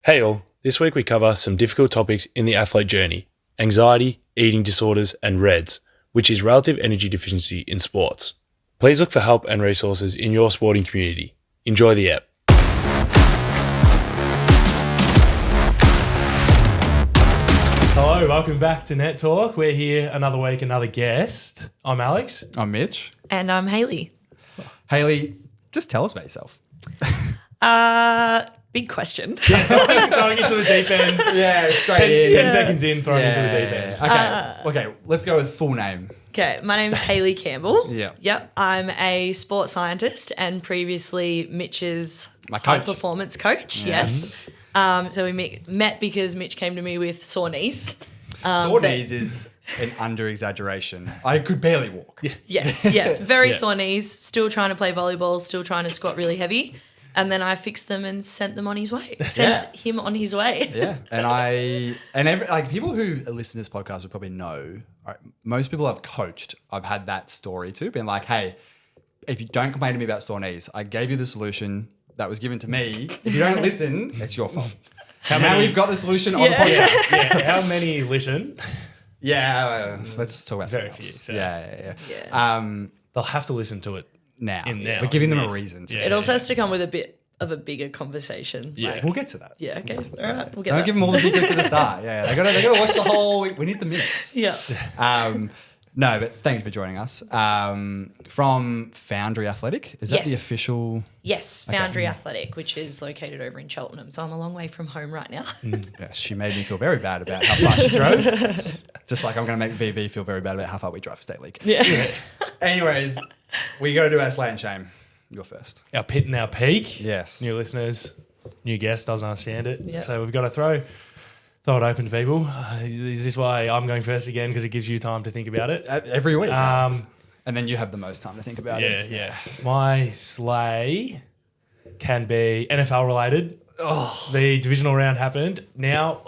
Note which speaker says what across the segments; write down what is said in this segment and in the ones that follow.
Speaker 1: Hey all, this week we cover some difficult topics in the athlete journey: anxiety, eating disorders, and REDS, which is relative energy deficiency in sports. Please look for help and resources in your sporting community. Enjoy the ep.
Speaker 2: Hello, welcome back to Net Talk. We're here another week, another guest. I'm Alex.
Speaker 3: I'm Mitch.
Speaker 4: And I'm Hayley.
Speaker 3: Hayley, just tell us about yourself.
Speaker 4: Big question.
Speaker 2: Going into the deep end.
Speaker 3: Yeah, straight
Speaker 2: 10 seconds in, thrown into the deep end.
Speaker 3: Okay, let's go with full name.
Speaker 4: Okay, my name's Hayley Campbell.
Speaker 3: Yeah.
Speaker 4: Yep, I'm a sports scientist and previously Mitch's
Speaker 3: My
Speaker 4: high
Speaker 3: coach.
Speaker 4: performance coach. Yes. So we met because Mitch came to me with sore knees.
Speaker 3: Sore knees is an under-exaggeration. I could barely walk. Yeah.
Speaker 4: Yes, very sore knees. Still trying to play volleyball. Still trying to squat really heavy. And then I fixed them and sent them on his way. Sent him on his way.
Speaker 3: Yeah, and people who listen to this podcast would probably know. Right, most people I've coached, I've had that story too, been like, hey, if you don't complain to me about sore knees, I gave you the solution that was given to me. If you don't listen, it's your fault. Now we've got the solution on the podcast.
Speaker 2: Yeah. How many listen?
Speaker 3: Yeah, let's talk about
Speaker 2: Very
Speaker 3: something else.
Speaker 2: few, so.
Speaker 3: Yeah.
Speaker 2: They'll have to listen to it
Speaker 3: Now.
Speaker 2: now.
Speaker 3: We're giving them a
Speaker 2: Yes.
Speaker 3: reason to.
Speaker 2: Yeah.
Speaker 4: It also has to come with a bit of a bigger conversation.
Speaker 2: Yeah.
Speaker 3: We'll get to that.
Speaker 4: Yeah, okay. All right, we'll get
Speaker 3: Don't
Speaker 4: that.
Speaker 3: give them all the big bits at the start. Yeah, they gotta watch the whole. We need the minutes.
Speaker 4: Yeah.
Speaker 3: No, but thank you for joining us. From Foundry Athletic, is that the
Speaker 4: Yes.
Speaker 3: official?
Speaker 4: Yes, Foundry Athletic, which is located over in Cheltenham. So I'm a long way from home right now.
Speaker 3: Yes, she made me feel very bad about how far she drove. Just like I'm going to make VV feel very bad about how far we drive for State League.
Speaker 4: Yeah.
Speaker 3: Anyways, we got to do our slay and shame. You're first.
Speaker 2: Our pit and our peak.
Speaker 3: Yes.
Speaker 2: New listeners, new guest doesn't understand it.
Speaker 4: Yeah.
Speaker 2: So we've got to throw it open to people. Is this why I'm going first again? Because it gives you time to think about it.
Speaker 3: Every week. And then you have the most time to think about it.
Speaker 2: Yeah. My slay can be NFL related. The divisional round happened. Now,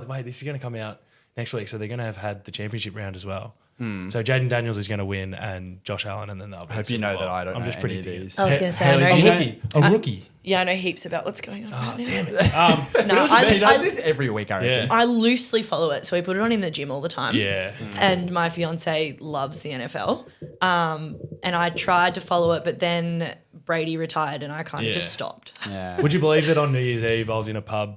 Speaker 2: wait, this is going to come out next week. So they're going to have had the championship round as well. So Jaden Daniels is going to win and Josh Allen, and then they'll be.
Speaker 3: I hope you know that I don't know any of
Speaker 2: predicting
Speaker 3: these.
Speaker 4: I was going to say,
Speaker 3: Hayley,
Speaker 4: I
Speaker 3: do
Speaker 4: know
Speaker 3: you know-
Speaker 2: A rookie.
Speaker 4: Yeah, I know heaps about what's going on right now.
Speaker 2: Damn it.
Speaker 4: No,
Speaker 3: He does
Speaker 4: I,
Speaker 3: this every week, I reckon.
Speaker 2: Yeah.
Speaker 4: I loosely follow it. So we put it on in the gym all the time.
Speaker 2: Yeah.
Speaker 4: And my fiance loves the NFL. And I tried to follow it, but then Brady retired and I kind of just stopped.
Speaker 3: Yeah.
Speaker 2: Would you believe that on New Year's Eve I was in a pub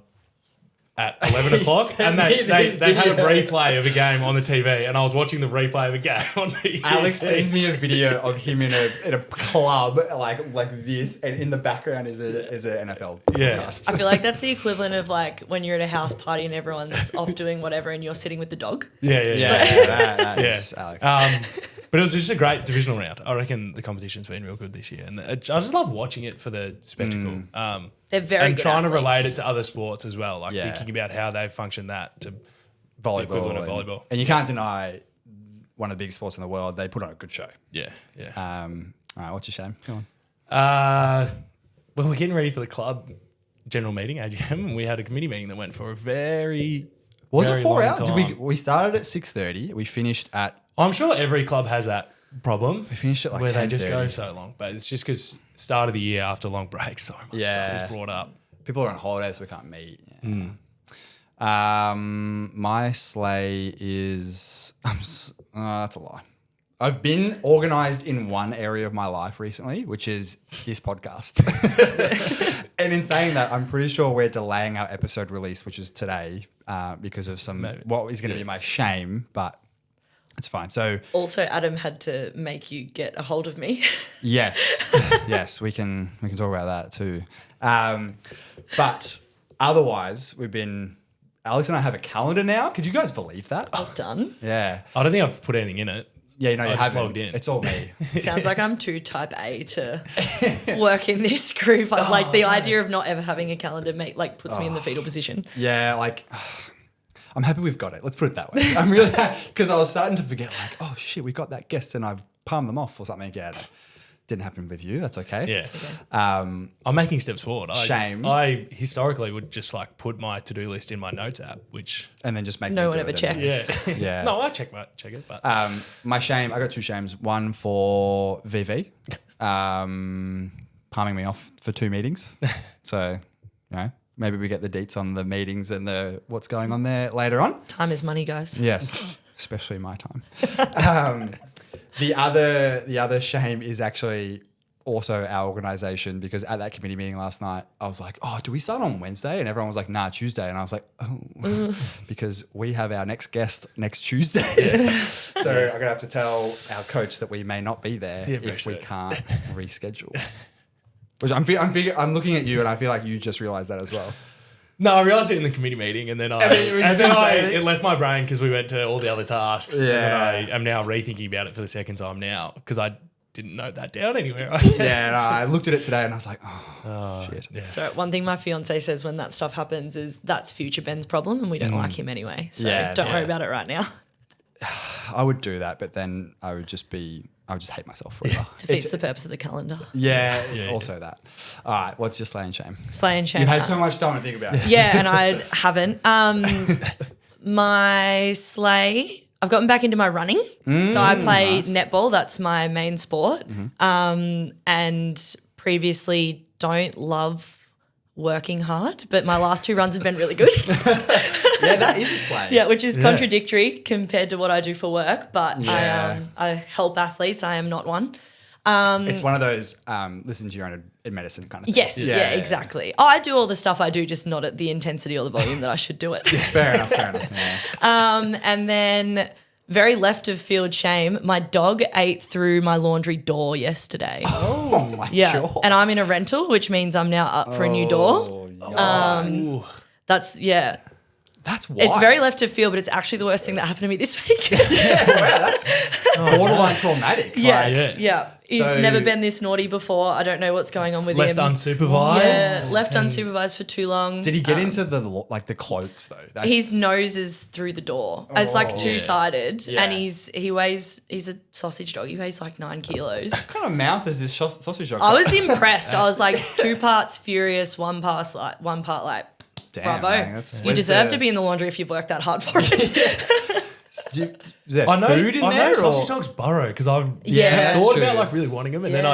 Speaker 2: at 11 o'clock and
Speaker 3: sent me the
Speaker 2: they had a
Speaker 3: video.
Speaker 2: replay of a game on the TV and I was watching the replay of a game on New Year's
Speaker 3: Alex
Speaker 2: Eve.
Speaker 3: sends me a video of him in a club like this, and in the background is an NFL
Speaker 2: Yeah.
Speaker 3: podcast.
Speaker 4: I feel like that's the equivalent of like when you're at a house party and everyone's off doing whatever and you're sitting with the dog.
Speaker 2: Yeah.
Speaker 3: that is Alex.
Speaker 2: But it was just a great divisional round. I reckon the competition's been real good this year. And I just love watching it for the spectacle.
Speaker 4: They're very
Speaker 2: and
Speaker 4: good
Speaker 2: trying to
Speaker 4: athletes.
Speaker 2: relate it to other sports as well, like
Speaker 3: Yeah.
Speaker 2: thinking about how they function that to
Speaker 3: Volleyball,
Speaker 2: equivalent of volleyball.
Speaker 3: and you can't deny one of the biggest sports in the world. They put on a good show.
Speaker 2: yeah.
Speaker 3: All right, what's your shame? Go on.
Speaker 2: Well, we're getting ready for the club general meeting, AGM, and we had a committee meeting that went for a very
Speaker 3: Was
Speaker 2: very
Speaker 3: it 4
Speaker 2: long
Speaker 3: hours?
Speaker 2: time.
Speaker 3: We started at 6:30. We finished at
Speaker 2: I'm sure every club has that problem.
Speaker 3: We finished at like
Speaker 2: where they just
Speaker 3: 10:30.
Speaker 2: go so long, but it's just because start of the year after long breaks, so much stuff is brought up.
Speaker 3: people are on holidays, so we can't meet. Yeah. My slay is that's a lie. I've been organised in one area of my life recently, which is this podcast. And in saying that, I'm pretty sure we're delaying our episode release, which is today, because of what is going to be my shame, but it's fine. So
Speaker 4: Also, Adam had to make you get a hold of me.
Speaker 3: yes, we can talk about that too. But otherwise, Alex and I have a calendar now. Could you guys believe that?
Speaker 4: Well done.
Speaker 3: Yeah.
Speaker 2: I don't think I've put anything in it.
Speaker 3: Yeah, you know, you
Speaker 2: I just
Speaker 3: haven't.
Speaker 2: logged in.
Speaker 3: It's all me.
Speaker 4: Sounds like I'm too type A to work in this group. Like the idea of not ever having a calendar puts me in the fetal position.
Speaker 3: Yeah, like I'm happy we've got it. Let's put it that way. I'm really happy because I was starting to forget, like, oh shit, we got that guest and I palmed them off or something. Yeah, no, didn't happen with you. That's okay.
Speaker 2: Yeah. I'm making steps forward.
Speaker 3: Shame.
Speaker 2: I historically would just like put my to-do list in my notes app, which
Speaker 3: And then just make
Speaker 4: No
Speaker 3: me
Speaker 4: one
Speaker 3: do
Speaker 4: ever
Speaker 3: it
Speaker 4: checks.
Speaker 3: anyway. Yeah.
Speaker 2: no, I check it, but
Speaker 3: My shame, I got two shames. One for VV, palming me off for 2 meetings. So, you know, maybe we get the deets on the meetings and the what's going on there later on.
Speaker 4: Time is money, guys.
Speaker 3: Yes, especially my time. The other shame is actually also our organisation, because at that committee meeting last night, I was like, oh, do we start on Wednesday? And everyone was like, nah, Tuesday. And I was like, oh, because we have our next guest next Tuesday. So I'm going to have to tell our coach that we may not be there if we can't reschedule. Which I'm looking at you and I feel like you just realised that as well.
Speaker 2: No, I realised it in the committee meeting, and then it left my brain because we went to all the other tasks.
Speaker 3: Yeah.
Speaker 2: And then I am now rethinking about it for the second time now because I didn't note that down anywhere.
Speaker 3: Yeah, no, I looked at it today and I was like, oh shit.
Speaker 2: Yeah.
Speaker 4: So one thing my fiance says when that stuff happens is that's future Ben's problem and we don't like him anyway. So don't worry about it right now.
Speaker 3: I would do that, but then I would just hate myself forever.
Speaker 4: Defeats the purpose of the calendar.
Speaker 3: Yeah, also that. All right, what's your slay and shame?
Speaker 4: Slay and shame.
Speaker 3: You've had so much time to think about it.
Speaker 4: Yeah, and I haven't. My slay, I've gotten back into my running. So I play netball. That's my main sport. And previously don't love working hard, but my last 2 runs have been really good.
Speaker 3: Yeah, that is a slay.
Speaker 4: Yeah, which is contradictory compared to what I do for work, but I help athletes. I am not one.
Speaker 3: It's one of those listen to your own medicine kind of thing.
Speaker 4: Yes, exactly. I do all the stuff I do, just not at the intensity or the volume that I should do it.
Speaker 3: Fair enough. Yeah.
Speaker 4: And then very left of field shame, my dog ate through my laundry door yesterday.
Speaker 3: Oh my God.
Speaker 4: And I'm in a rental, which means I'm now up for a new door. That's
Speaker 3: That's why.
Speaker 4: It's very left of field, but it's actually the worst thing that happened to me this week.
Speaker 3: Wow, that's borderline traumatic.
Speaker 4: Yes,
Speaker 2: yeah.
Speaker 4: He's
Speaker 3: So-
Speaker 4: never been this naughty before. I don't know what's going on with
Speaker 2: Left
Speaker 4: him.
Speaker 2: unsupervised.
Speaker 4: Yeah, left unsupervised for too long.
Speaker 3: Did he get into the clothes though? That's,
Speaker 4: His nose is through the door. It's like two-sided,
Speaker 3: Yeah.
Speaker 4: and he's a sausage dog. He weighs like 9 kilos.
Speaker 3: What kind of mouth is this sausage dog?
Speaker 4: I was impressed. I was like 2 parts furious, 1 part like,
Speaker 3: Damn,
Speaker 4: bravo.
Speaker 3: man,
Speaker 4: You deserve to be in the laundry if you've worked that hard for it.
Speaker 3: Is there
Speaker 2: I know,
Speaker 3: food in
Speaker 2: I
Speaker 3: there?
Speaker 2: know
Speaker 3: or?
Speaker 2: sausage dogs burrow because I've
Speaker 4: Yeah.
Speaker 2: thought
Speaker 3: That's
Speaker 2: about
Speaker 3: true.
Speaker 2: like really wanting them, and then
Speaker 4: Yeah.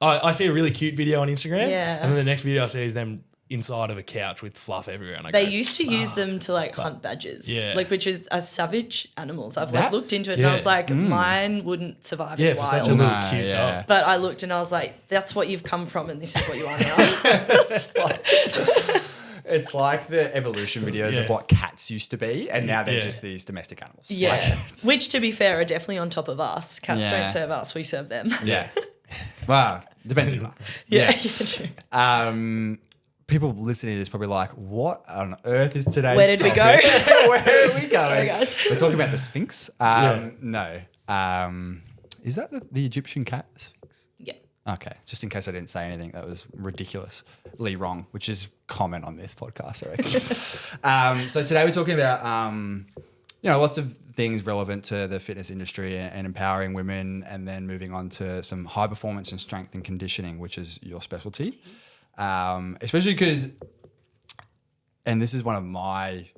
Speaker 2: I see a really cute video on Instagram,
Speaker 4: Yeah.
Speaker 2: and then the next video I see is them inside of a couch with fluff everywhere, and I
Speaker 4: They
Speaker 2: go,
Speaker 4: used to use them to like hunt badgers,
Speaker 2: Yeah.
Speaker 4: like which is savage animals. I've
Speaker 3: That-
Speaker 4: like looked into it and I was
Speaker 2: Yeah.
Speaker 4: like, mine wouldn't survive
Speaker 2: yeah,
Speaker 4: in the
Speaker 2: for
Speaker 4: wild.
Speaker 2: such a little
Speaker 3: Nah,
Speaker 2: cute
Speaker 3: yeah.
Speaker 2: dog.
Speaker 4: But I looked and I was like, that's what you've come from and this is what you are now.
Speaker 3: It's like the evolution videos of
Speaker 2: Yeah.
Speaker 3: what cats used to be, and now they're
Speaker 2: Yeah.
Speaker 3: just these domestic animals.
Speaker 4: Yeah.
Speaker 3: Like,
Speaker 4: Which, to be fair, are definitely on top of us. Cats
Speaker 3: Yeah.
Speaker 4: don't serve us, we serve them.
Speaker 3: yeah. Wow. Depends who you are.
Speaker 4: Yeah, true.
Speaker 3: People listening to this probably like, what on earth is today's
Speaker 4: Where did we go?
Speaker 3: Where are we going?
Speaker 4: Sorry, guys.
Speaker 3: We're talking about the Sphinx. No. Is that the Egyptian cat? The Sphinx?
Speaker 4: Yeah.
Speaker 3: Okay. Just in case I didn't say anything that was ridiculously wrong, which is common on this podcast, I reckon. So today we're talking about, lots of things relevant to the fitness industry and empowering women, and then moving on to some high performance and strength and conditioning, which is your specialty. Especially because, and this is one of my,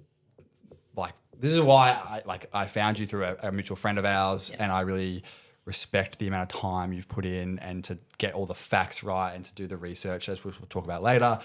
Speaker 3: this is why I found you through a mutual friend of ours, and I really respect the amount of time you've put in and to get all the facts right and to do the research, as we'll talk about later.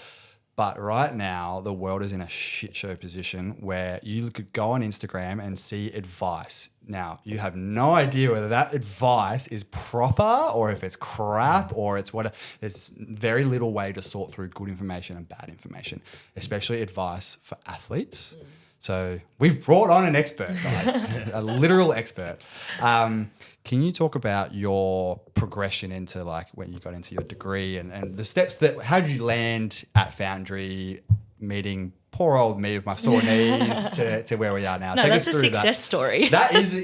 Speaker 3: But right now, the world is in a shit show position where you could go on Instagram and see advice. Now, you have no idea whether that advice is proper or if it's crap or it's what. There's very little way to sort through good information and bad information, especially advice for athletes. So we've brought on an expert, guys, a literal expert. Can you talk about your progression into like when you got into your degree and the steps how did you land at Foundry, meeting poor old me with my sore knees to where we are now?
Speaker 4: No,
Speaker 3: Take
Speaker 4: that's
Speaker 3: us
Speaker 4: a
Speaker 3: through
Speaker 4: success story.
Speaker 3: That is,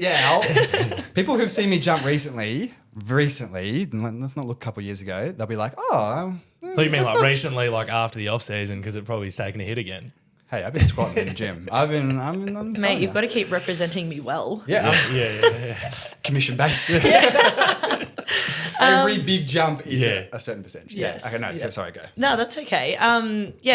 Speaker 3: people who've seen me jump recently, let's not look a couple of years ago, they'll be like, oh.
Speaker 2: So you mean
Speaker 3: that's
Speaker 2: like
Speaker 3: not-
Speaker 2: recently, like after the off season, because it probably taken a hit again?
Speaker 3: Hey, I've been squatting in the gym. I'm
Speaker 4: Mate, you've got to keep representing me well.
Speaker 3: Yeah,
Speaker 2: Yeah.
Speaker 3: commission based. Every big jump is
Speaker 2: Yeah.
Speaker 3: a certain percentage.
Speaker 4: Yes.
Speaker 3: Yeah. Okay, no,
Speaker 4: Yeah.
Speaker 3: sorry, go.
Speaker 4: No, that's okay.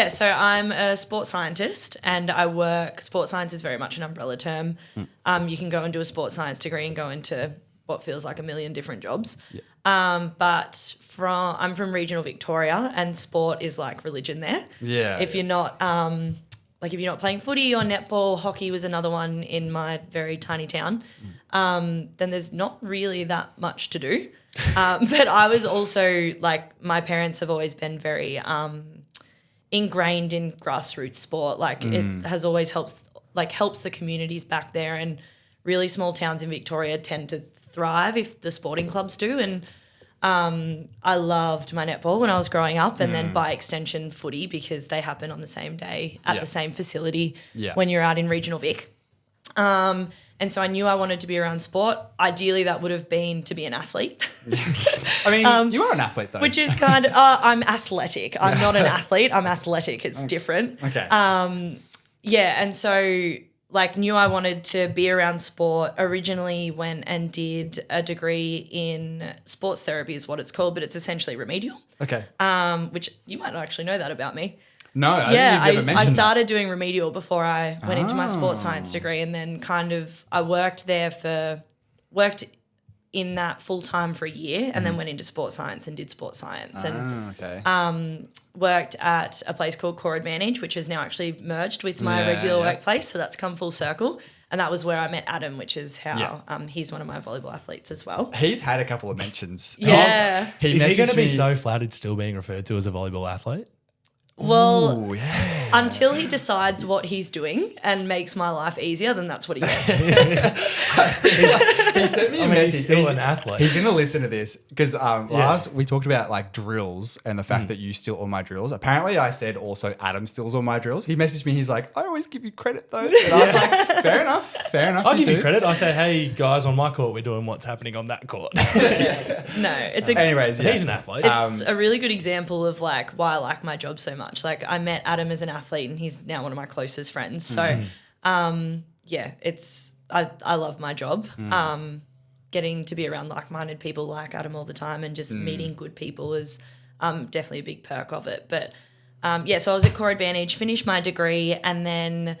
Speaker 4: So I'm a sports scientist and I work, sports science is very much an umbrella term. You can go and do a sports science degree and go into what feels like a million different jobs. But I'm from regional Victoria, and sport is like religion there.
Speaker 3: Yeah.
Speaker 4: If you're not if you're not playing footy or netball, hockey was another one in my very tiny town. Then there's not really that much to do. But I was also like, my parents have always been very ingrained in grassroots sport. Like it has always helps the communities back there, and really small towns in Victoria tend to thrive if the sporting clubs do. And I loved my netball when I was growing up, and then by extension footy, because they happen on the same day at the same facility when you're out in regional Vic. And so I knew I wanted to be around sport. Ideally, that would have been to be an athlete.
Speaker 3: I mean, you are an athlete though.
Speaker 4: Which is kind of, I'm athletic. I'm not an athlete. I'm athletic. It's different.
Speaker 3: Okay.
Speaker 4: And so like knew I wanted to be around sport. Originally went and did a degree in sports therapy is what it's called, but it's essentially remedial.
Speaker 3: Okay.
Speaker 4: Which you might not actually know that about me.
Speaker 3: No, I
Speaker 4: started doing remedial before I went into my sports science degree, and then kind of I worked in that full time for a year, and then went into sports science and did sports science, and worked at a place called Core Advantage, which is now actually merged with my regular workplace, so that's come full circle. And that was where I met Adam, which is how he's one of my volleyball athletes as well.
Speaker 3: He's had a couple of mentions.
Speaker 4: Yeah.
Speaker 2: Is he going to be so flattered still being referred to as a volleyball athlete?
Speaker 4: Well, until he decides what he's doing and makes my life easier, then that's what he gets.
Speaker 3: He sent me a message.
Speaker 2: He's still an athlete.
Speaker 3: He's going to listen to this because last we talked about like drills and the fact that you steal all my drills. Apparently, I said also Adam steals all my drills. He messaged me. He's like, I always give you credit though. And I was like, fair enough.
Speaker 2: I'll give you credit. I say, hey guys, on my court, we're doing what's happening on that court.
Speaker 4: No, it's
Speaker 3: anyways.
Speaker 2: He's an athlete.
Speaker 4: It's a really good example of like why I like my job so much. Like I met Adam as an athlete, and he's now one of my closest friends. So, it's I love my job. Getting to be around like-minded people like Adam all the time, and just meeting good people is definitely a big perk of it. But so I was at Core Advantage, finished my degree, and then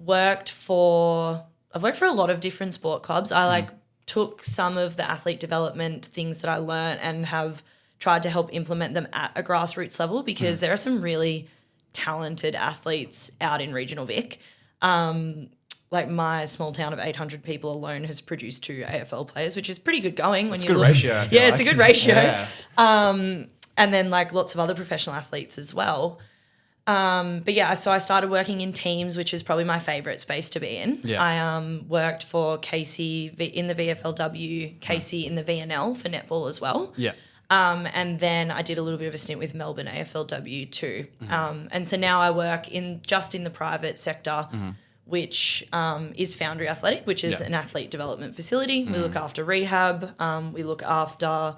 Speaker 4: I've worked for a lot of different sport clubs. I took some of the athlete development things that I learned and have tried to help implement them at a grassroots level, because there are some really talented athletes out in regional Vic. Like my small town of 800 people alone has produced 2 AFL players, which is pretty good going.
Speaker 3: It's a good ratio.
Speaker 4: It's a good ratio.
Speaker 3: Yeah.
Speaker 4: And then like lots of other professional athletes as well. So I started working in teams, which is probably my favourite space to be in.
Speaker 3: Yeah.
Speaker 4: I worked for Casey in the VFLW, Casey in the VNL for netball as well.
Speaker 3: Yeah.
Speaker 4: And then I did a little bit of a stint with Melbourne AFLW too. And so now I work in the private sector, which is Foundry Athletic, which is an athlete development facility. We look after rehab, we look after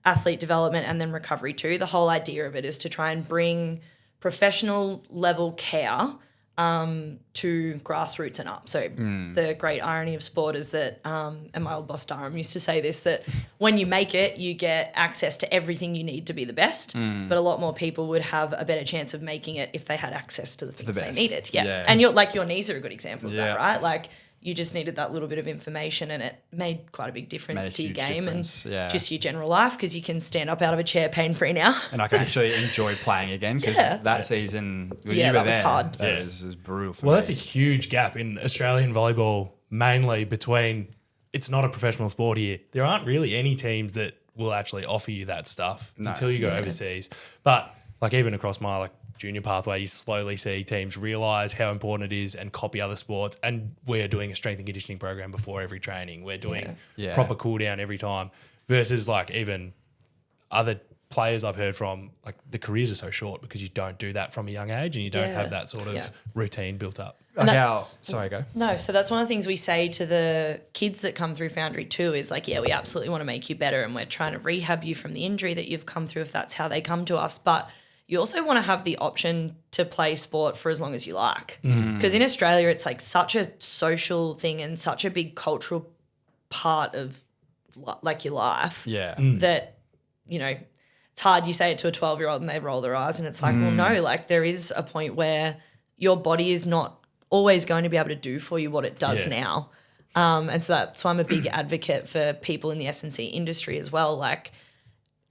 Speaker 4: athlete development and then recovery too. The whole idea of it is to try and bring professional level care to grassroots and up. So the great irony of sport is that, and my old boss Durham used to say this, that when you make it, you get access to everything you need to be the best, but a lot more people would have a better chance of making it if they had access to the things they needed. Yeah. And your knees are a good example of that, right? Like you just needed that little bit of information, and it made quite a big difference to your game and just your general life, because you can stand up out of a chair pain-free now.
Speaker 3: And I can actually enjoy playing again, because that season when you were
Speaker 4: that was
Speaker 3: there,
Speaker 4: hard.
Speaker 3: That was brutal for me.
Speaker 2: Well, that's a huge gap in Australian volleyball, mainly between it's not a professional sport here. There aren't really any teams that will actually offer you that stuff until you go overseas. But like even across my junior pathway, you slowly see teams realise how important it is and copy other sports. And we're doing a strength and conditioning program before every training. We're doing proper cool down every time, versus even other players I've heard from, the careers are so short because you don't do that from a young age and you don't have that sort of routine built up.
Speaker 3: Sorry, go.
Speaker 4: No, so that's one of the things we say to the kids that come through Foundry too is we absolutely want to make you better, and we're trying to rehab you from the injury that you've come through if that's how they come to us. But you also want to have the option to play sport for as long as you like. Because in Australia, it's such a social thing and such a big cultural part of your life that, it's hard. You say it to a 12-year-old and they roll their eyes, and it's well, no, there is a point where your body is not always going to be able to do for you what it does now. And so that's why I'm a big advocate for people in the S&C industry as well.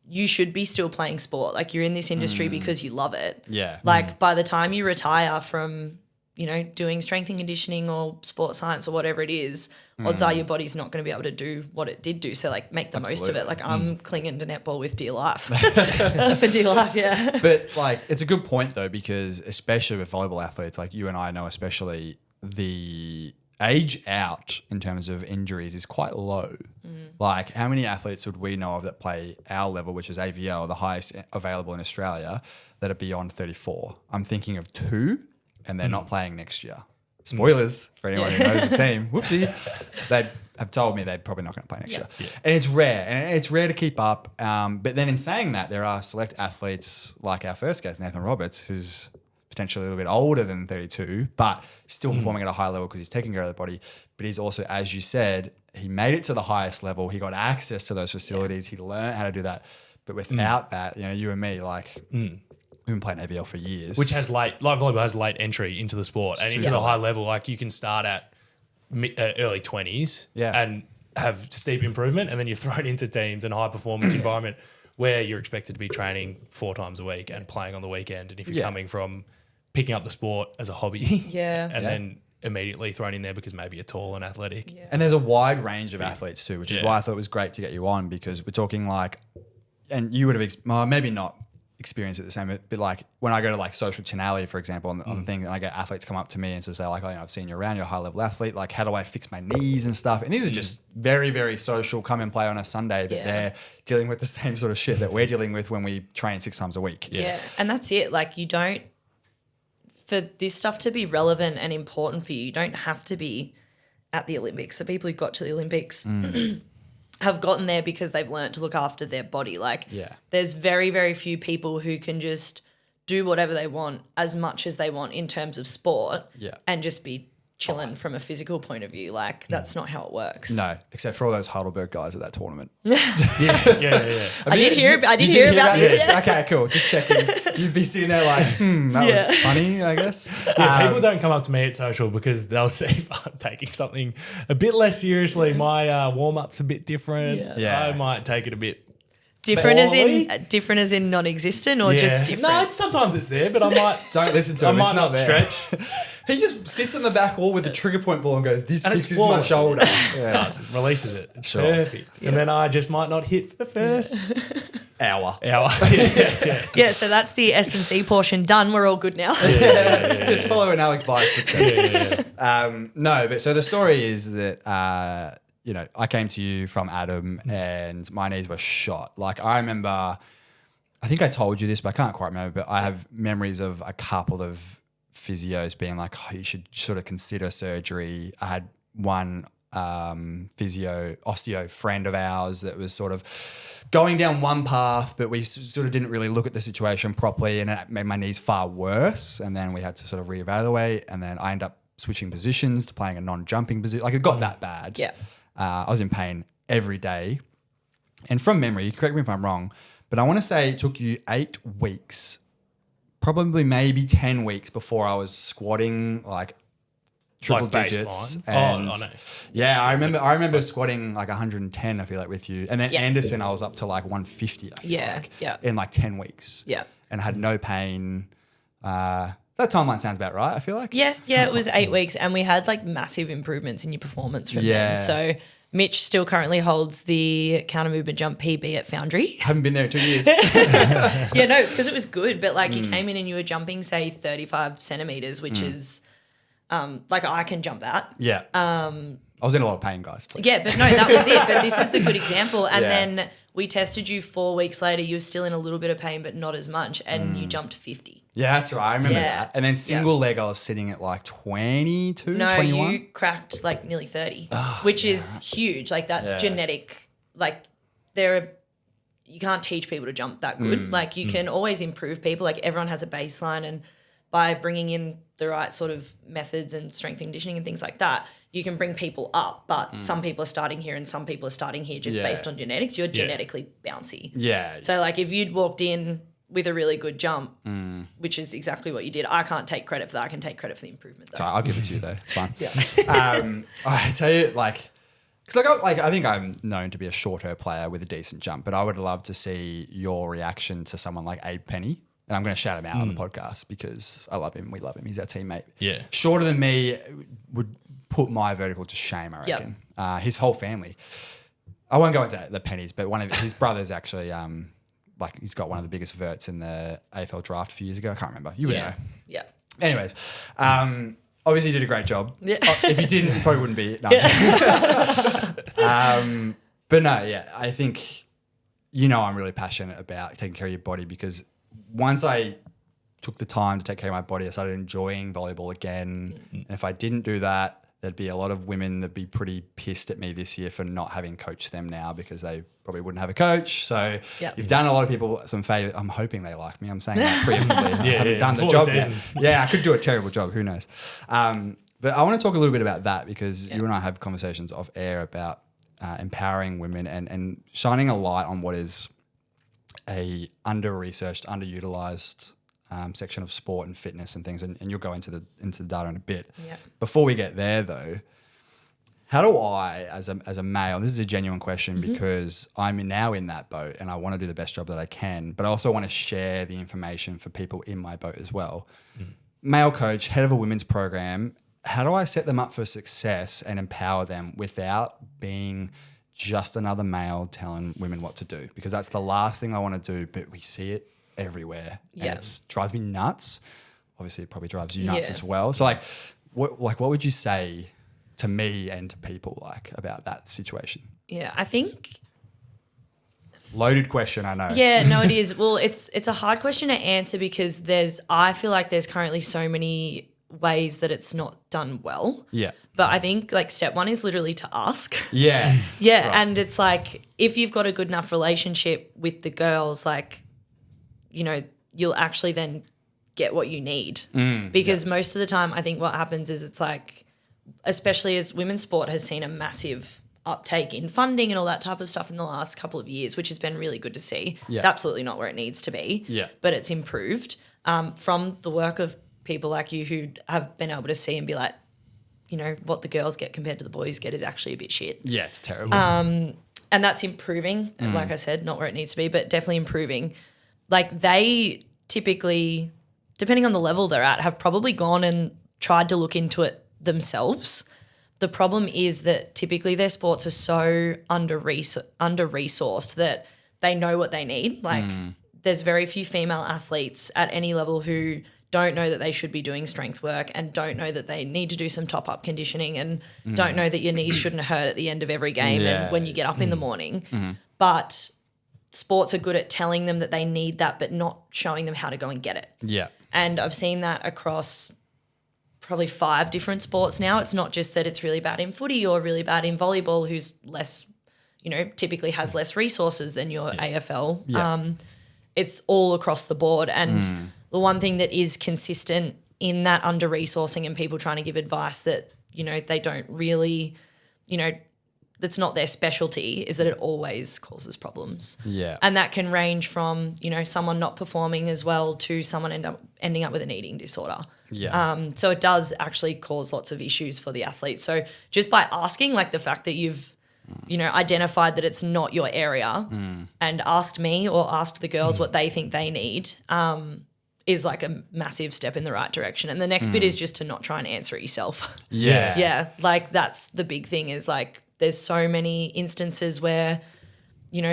Speaker 4: you should be still playing sport. Like you're in this industry because you love it.
Speaker 3: Yeah.
Speaker 4: Like by the time you retire from, you know, doing strength and conditioning or sports science or whatever it is, odds are your body's not going to be able to do what it did do. So like make the most of it. Like I'm clinging to netball with dear life. For dear life, yeah.
Speaker 3: But like, it's a good point though, because especially with volleyball athletes, like you and I know, especially the age out in terms of injuries is quite low. Like how many athletes would we know of that play our level, which is AVL, the highest available in Australia, that are beyond 34? I'm thinking of 2, and they're not playing next year. Spoilers for anyone who knows the team. Whoopsie. They have told me they're probably not going to play next year. Yeah. And it's rare. And it's rare to keep up. But then in saying that, there are select athletes like our first guest, Nathan Roberts, who's potentially a little bit older than 32, but still performing at a high level because he's taking care of the body. But he's also, as you said, he made it to the highest level. He got access to those facilities. He learned how to do that. But without that, you know, you and me, like, we've been playing AVL for years.
Speaker 2: Which has live volleyball has late entry into the sport and into the high level. Like you can start at early 20s and have steep improvement, and then you're thrown into teams and high performance environment where you're expected to be training 4 times a week and playing on the weekend. And if you're coming from picking up the sport as a hobby and then immediately thrown in there because maybe you're tall and athletic.
Speaker 4: Yeah.
Speaker 3: And there's a wide range of athletes too, which is why I thought it was great to get you on, because we're talking like, and you would have maybe not experienced it the same, but like when I go to like social channelity, for example, on the thing, and I get athletes come up to me and sort of say like, oh, you know, I've seen you around, you're a high level athlete. Like, how do I fix my knees and stuff? And these are just very, very social, come and play on a Sunday, but they're dealing with the same sort of shit that we're dealing with when we train 6 times a week.
Speaker 4: Yeah. And that's it. Like you don't, for this stuff to be relevant and important for you, you don't have to be at the Olympics. The people who got to the Olympics have gotten there because they've learned to look after their body. Like there's very, very few people who can just do whatever they want as much as they want in terms of sport and just be chilling from a physical point of view. Like that's not how it works.
Speaker 3: No, except for all those Heidelberg guys at that tournament.
Speaker 4: I did hear about this.
Speaker 3: Yeah. Okay, cool. Just checking. You'd be sitting there like, that was funny, I guess.
Speaker 2: People don't come up to me at social because they'll see if I'm taking something a bit less seriously. My warm-up's a bit different. I might take it a bit
Speaker 4: different as in non-existent or just different?
Speaker 2: No, sometimes it's there, but I might...
Speaker 3: Don't listen to him.
Speaker 2: I might
Speaker 3: it's not
Speaker 2: not
Speaker 3: there.
Speaker 2: stretch.
Speaker 3: He just sits on the back wall with the trigger point ball and goes, this fixes my shoulder.
Speaker 2: Does, releases it. It's perfect. And then I just might not hit for the first
Speaker 3: hour.
Speaker 4: Yeah, so that's the S&C portion done. We're all good now.
Speaker 3: Just follow in Alex Byers' footsteps. No, but so the story is that... you know, I came to you from Adam and my knees were shot. Like I remember, I think I told you this, but I can't quite remember, but I have memories of a couple of physios being like, oh, you should sort of consider surgery. I had one osteo friend of ours that was sort of going down one path, but we sort of didn't really look at the situation properly and it made my knees far worse. And then we had to sort of reevaluate, and then I ended up switching positions to playing a non-jumping position. Like it got that bad.
Speaker 4: Yeah.
Speaker 3: I was in pain every day. And from memory, correct me if I'm wrong, but I want to say it took you 8 weeks, probably maybe 10 weeks before I was squatting like triple digits. And
Speaker 2: no.
Speaker 3: Yeah, I remember squatting like 110, I feel like, with you. And then Anderson, I was up to like 150, I feel like, in like 10 weeks.
Speaker 4: Yeah.
Speaker 3: And had no pain. That timeline sounds about right, I feel like.
Speaker 4: Yeah, it was 8 weeks and we had like massive improvements in your performance from then. So Mitch still currently holds the counter movement jump PB at Foundry.
Speaker 3: Haven't been there in 2 years.
Speaker 4: Yeah, no, it's because it was good, but like you came in and you were jumping, say, 35 centimeters, which is like I can jump that.
Speaker 3: Yeah. I was in a lot of pain, guys. Please.
Speaker 4: Yeah, but no, that was it. But this is the good example. And then we tested you 4 weeks later. You were still in a little bit of pain, but not as much. And you jumped 50.
Speaker 3: Yeah, that's right. I remember that. And then single leg, I was sitting at like 22,
Speaker 4: no,
Speaker 3: 21.
Speaker 4: You cracked like nearly 30, which is huge. Like that's genetic. Like you can't teach people to jump that good. Like you can always improve people. Like everyone has a baseline, and by bringing in the right sort of methods and strength and conditioning and things like that, you can bring people up. But some people are starting here and some people are starting here just based on genetics. You're genetically bouncy. Yeah. So like if you'd walked in with a really good jump, which is exactly what you did, I can't take credit for that. I can take credit for the improvement though.
Speaker 3: Sorry, I'll give it to you though. It's fine. I tell you, like, Because I think I'm known to be a shorter player with a decent jump, but I would love to see your reaction to someone like Abe Penny. And I'm going to shout him out on the podcast because I love him. We love him. He's our teammate.
Speaker 2: Yeah.
Speaker 3: Shorter than me would put my vertical to shame, I reckon. His whole family. I won't go into the pennies, but one of his brothers actually, he's got one of the biggest verts in the AFL draft a few years ago. I can't remember. You would know.
Speaker 4: Yeah.
Speaker 3: Anyways, obviously you did a great job.
Speaker 4: Yeah.
Speaker 3: If you didn't, you probably wouldn't be. No, but no, yeah, I think, I'm really passionate about taking care of your body because once I took the time to take care of my body, I started enjoying volleyball again. And if I didn't do that, there'd be a lot of women that'd be pretty pissed at me this year for not having coached them now because they probably wouldn't have a coach. So you've done a lot of people some favor. I'm hoping they like me. I'm saying that preemptively. I haven't done the job yet. Yeah, I could do a terrible job. Who knows? But I want to talk a little bit about that because you and I have conversations off air about empowering women and shining a light on what is a under-researched, underutilized section of sport and fitness and things, and you'll go into the data in a bit.
Speaker 4: Yep.
Speaker 3: Before we get there, though, how do I, as a male, this is a genuine question because I'm now in that boat and I want to do the best job that I can, but I also want to share the information for people in my boat as well. Male coach, head of a women's program, how do I set them up for success and empower them without being just another male telling women what to do? Because that's the last thing I want to do, but we see it everywhere.
Speaker 4: Yeah.
Speaker 3: And it drives me nuts. Obviously, it probably drives you nuts as well. So what would you say to me and to people about that situation?
Speaker 4: Yeah, I think...
Speaker 3: Loaded question, I know.
Speaker 4: Yeah, no, it is. Well, it's a hard question to answer because I feel like there's currently so many ways that it's not done well.
Speaker 3: Yeah.
Speaker 4: But I think step one is literally to ask.
Speaker 3: Yeah.
Speaker 4: Yeah.
Speaker 3: Right.
Speaker 4: And it's if you've got a good enough relationship with the girls, you'll actually then get what you need. Because most of the time I think what happens is it's especially as women's sport has seen a massive uptake in funding and all that type of stuff in the last couple of years, which has been really good to see.
Speaker 3: Yeah.
Speaker 4: It's absolutely not where it needs to be, but it's improved from the work of people like you who have been able to see and be what the girls get compared to the boys get is actually a bit shit.
Speaker 3: Yeah, it's terrible.
Speaker 4: And that's improving. Like I said, not where it needs to be, but definitely improving. They typically, depending on the level they're at, have probably gone and tried to look into it themselves. The problem is that typically their sports are so under-resourced that they know what they need. There's very few female athletes at any level who don't know that they should be doing strength work and don't know that they need to do some top-up conditioning and don't know that your knees shouldn't hurt at the end of every game and when you get up in the morning. But sports are good at telling them that they need that but not showing them how to go and get it. Yeah. And I've seen that across probably 5 different sports now. It's not just that it's really bad in footy or really bad in volleyball, who's less, typically has less resources than your AFL. Yeah. It's all across the board. And the one thing that is consistent in that under-resourcing and people trying to give advice that, they don't really, that's not their specialty is that it always causes problems. Yeah. And that can range from, someone not performing as well to someone ending up with an eating disorder. Yeah. So it does actually cause lots of issues for the athletes. So just by asking, the fact that you've, identified that it's not your area and asked me or asked the girls what they think they need is a massive step in the right direction. And the next bit is just to not try and answer it yourself. Yeah. Yeah. That's the big thing is there's so many instances where,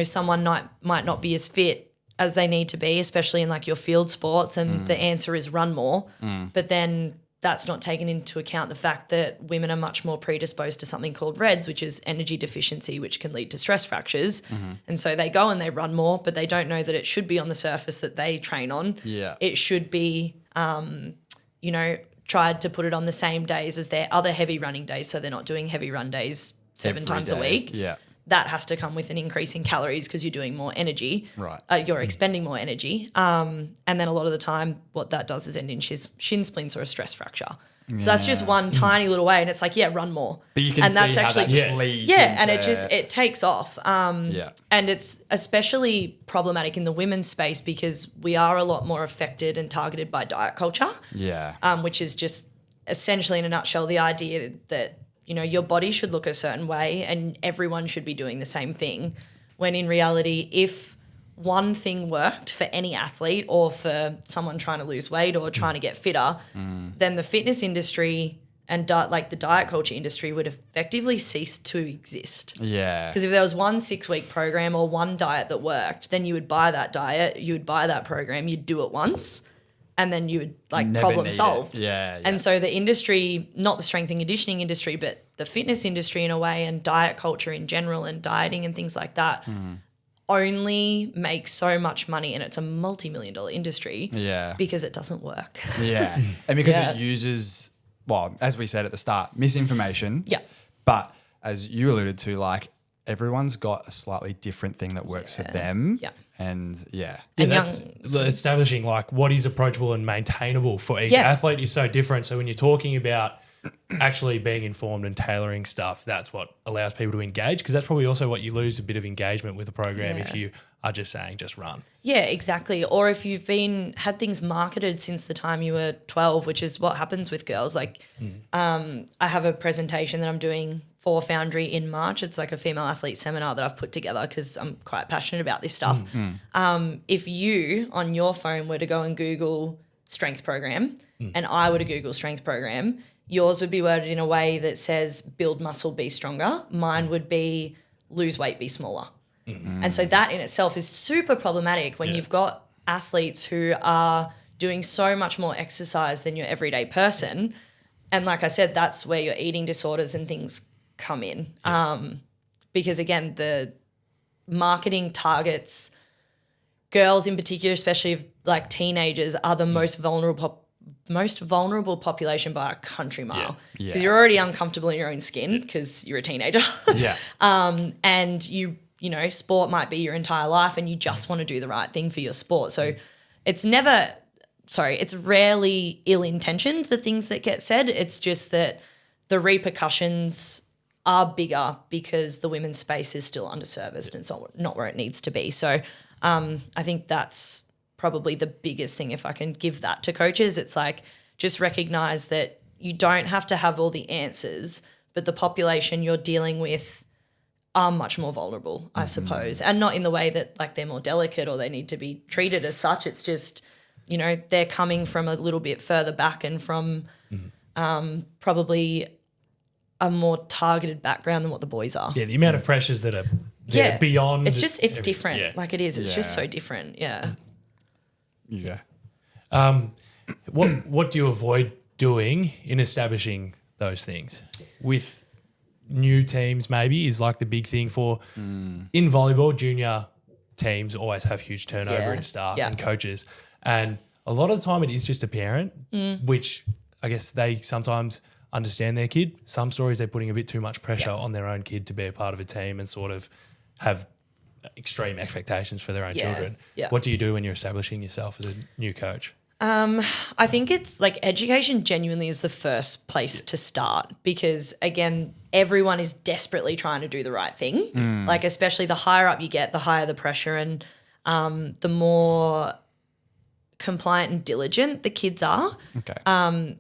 Speaker 4: someone might not be as fit as they need to be, especially in your field sports, and the answer is run more. But then that's not taken into account the fact that women are much more predisposed to something called REDS, which is energy deficiency, which can lead to stress fractures. And so they go and they run more, but they don't know that it should be on the surface that they train on. Yeah. It should be, tried to put it on the same days as their other heavy running days, so they're not doing heavy run days 7 times a week. Yeah. That has to come with an increase in calories because you're doing more energy. Right. You're expending more energy. And then a lot of the time what that does is end in shin splints or a stress fracture. Yeah. So that's just one tiny little way, and it's run more.
Speaker 3: But you can see that's how that just leads
Speaker 4: and it takes off. And it's especially problematic in the women's space because we are a lot more affected and targeted by diet culture. Yeah. Which is just essentially in a nutshell the idea that your body should look a certain way and everyone should be doing the same thing. When in reality, if one thing worked for any athlete or for someone trying to lose weight or trying to get fitter, then the fitness industry and the diet culture industry would effectively cease to exist.
Speaker 3: Yeah.
Speaker 4: Because if there was one 6-week program or one diet that worked, then you would buy that diet, you would buy that program, you'd do it once, and then you would
Speaker 3: Never
Speaker 4: problem
Speaker 3: need it.
Speaker 4: solved.
Speaker 3: Yeah.
Speaker 4: And so the industry, not the strength and conditioning industry, but the fitness industry in a way, and diet culture in general and dieting and things like that, only makes so much money, and it's a multi-million-dollar industry because it doesn't work.
Speaker 3: Yeah. And because it uses, well, as we said at the start, misinformation.
Speaker 4: Yeah.
Speaker 3: But as you alluded to, like, everyone's got a slightly different thing that works for them.
Speaker 4: Yeah.
Speaker 3: And
Speaker 2: Yeah,
Speaker 4: And
Speaker 2: that's establishing like what is approachable and maintainable for each
Speaker 4: Yeah.
Speaker 2: athlete is so different. So when you're talking about actually being informed and tailoring stuff, that's what allows people to engage, because that's probably also what you lose a bit of engagement with a program if you are just saying just run.
Speaker 4: Yeah, exactly. Or if you've had things marketed since the time you were 12, which is what happens with girls. Like I have a presentation that I'm doing for FOUNDRY in March. It's like a female athlete seminar that I've put together because I'm quite passionate about this stuff. If you on your phone were to go and Google strength program and I were to Google strength program, yours would be worded in a way that says build muscle, be stronger. Mine would be lose weight, be smaller. And so that in itself is super problematic when you've got athletes who are doing so much more exercise than your everyday person. And like I said, that's where your eating disorders and things come in. Because again, the marketing targets girls in particular, especially if like teenagers, are the most vulnerable population by a country mile. Because you're already uncomfortable in your own skin because you're a teenager. And sport might be your entire life and you just want to do the right thing for your sport. So it's rarely ill-intentioned, the things that get said. It's just that the repercussions are bigger because the women's space is still underserviced and it's not where it needs to be. So I think that's probably the biggest thing. If I can give that to coaches, it's like just recognize that you don't have to have all the answers, but the population you're dealing with are much more vulnerable, I suppose, and not in the way that like they're more delicate or they need to be treated as such. It's just, they're coming from a little bit further back and from probably a more targeted background than what the boys are.
Speaker 2: Yeah, the amount of pressures that are beyond.
Speaker 4: It's different. Yeah. Like it is. It's just so different. Yeah.
Speaker 3: Yeah.
Speaker 2: What do you avoid doing in establishing those things with new teams? Maybe is like the big thing for in volleyball. Junior teams always have huge turnover in staff and coaches, and a lot of the time it is just a parent, which I guess they sometimes understand their kid. Some stories they're putting a bit too much pressure on their own kid to be a part of a team and sort of have extreme expectations for their own children. Yeah. What do you do when you're establishing yourself as a new coach?
Speaker 4: I think it's like education genuinely is the first place to start, because again, everyone is desperately trying to do the right thing. Like especially the higher up you get, the higher the pressure, and the more compliant and diligent the kids are.
Speaker 3: Okay.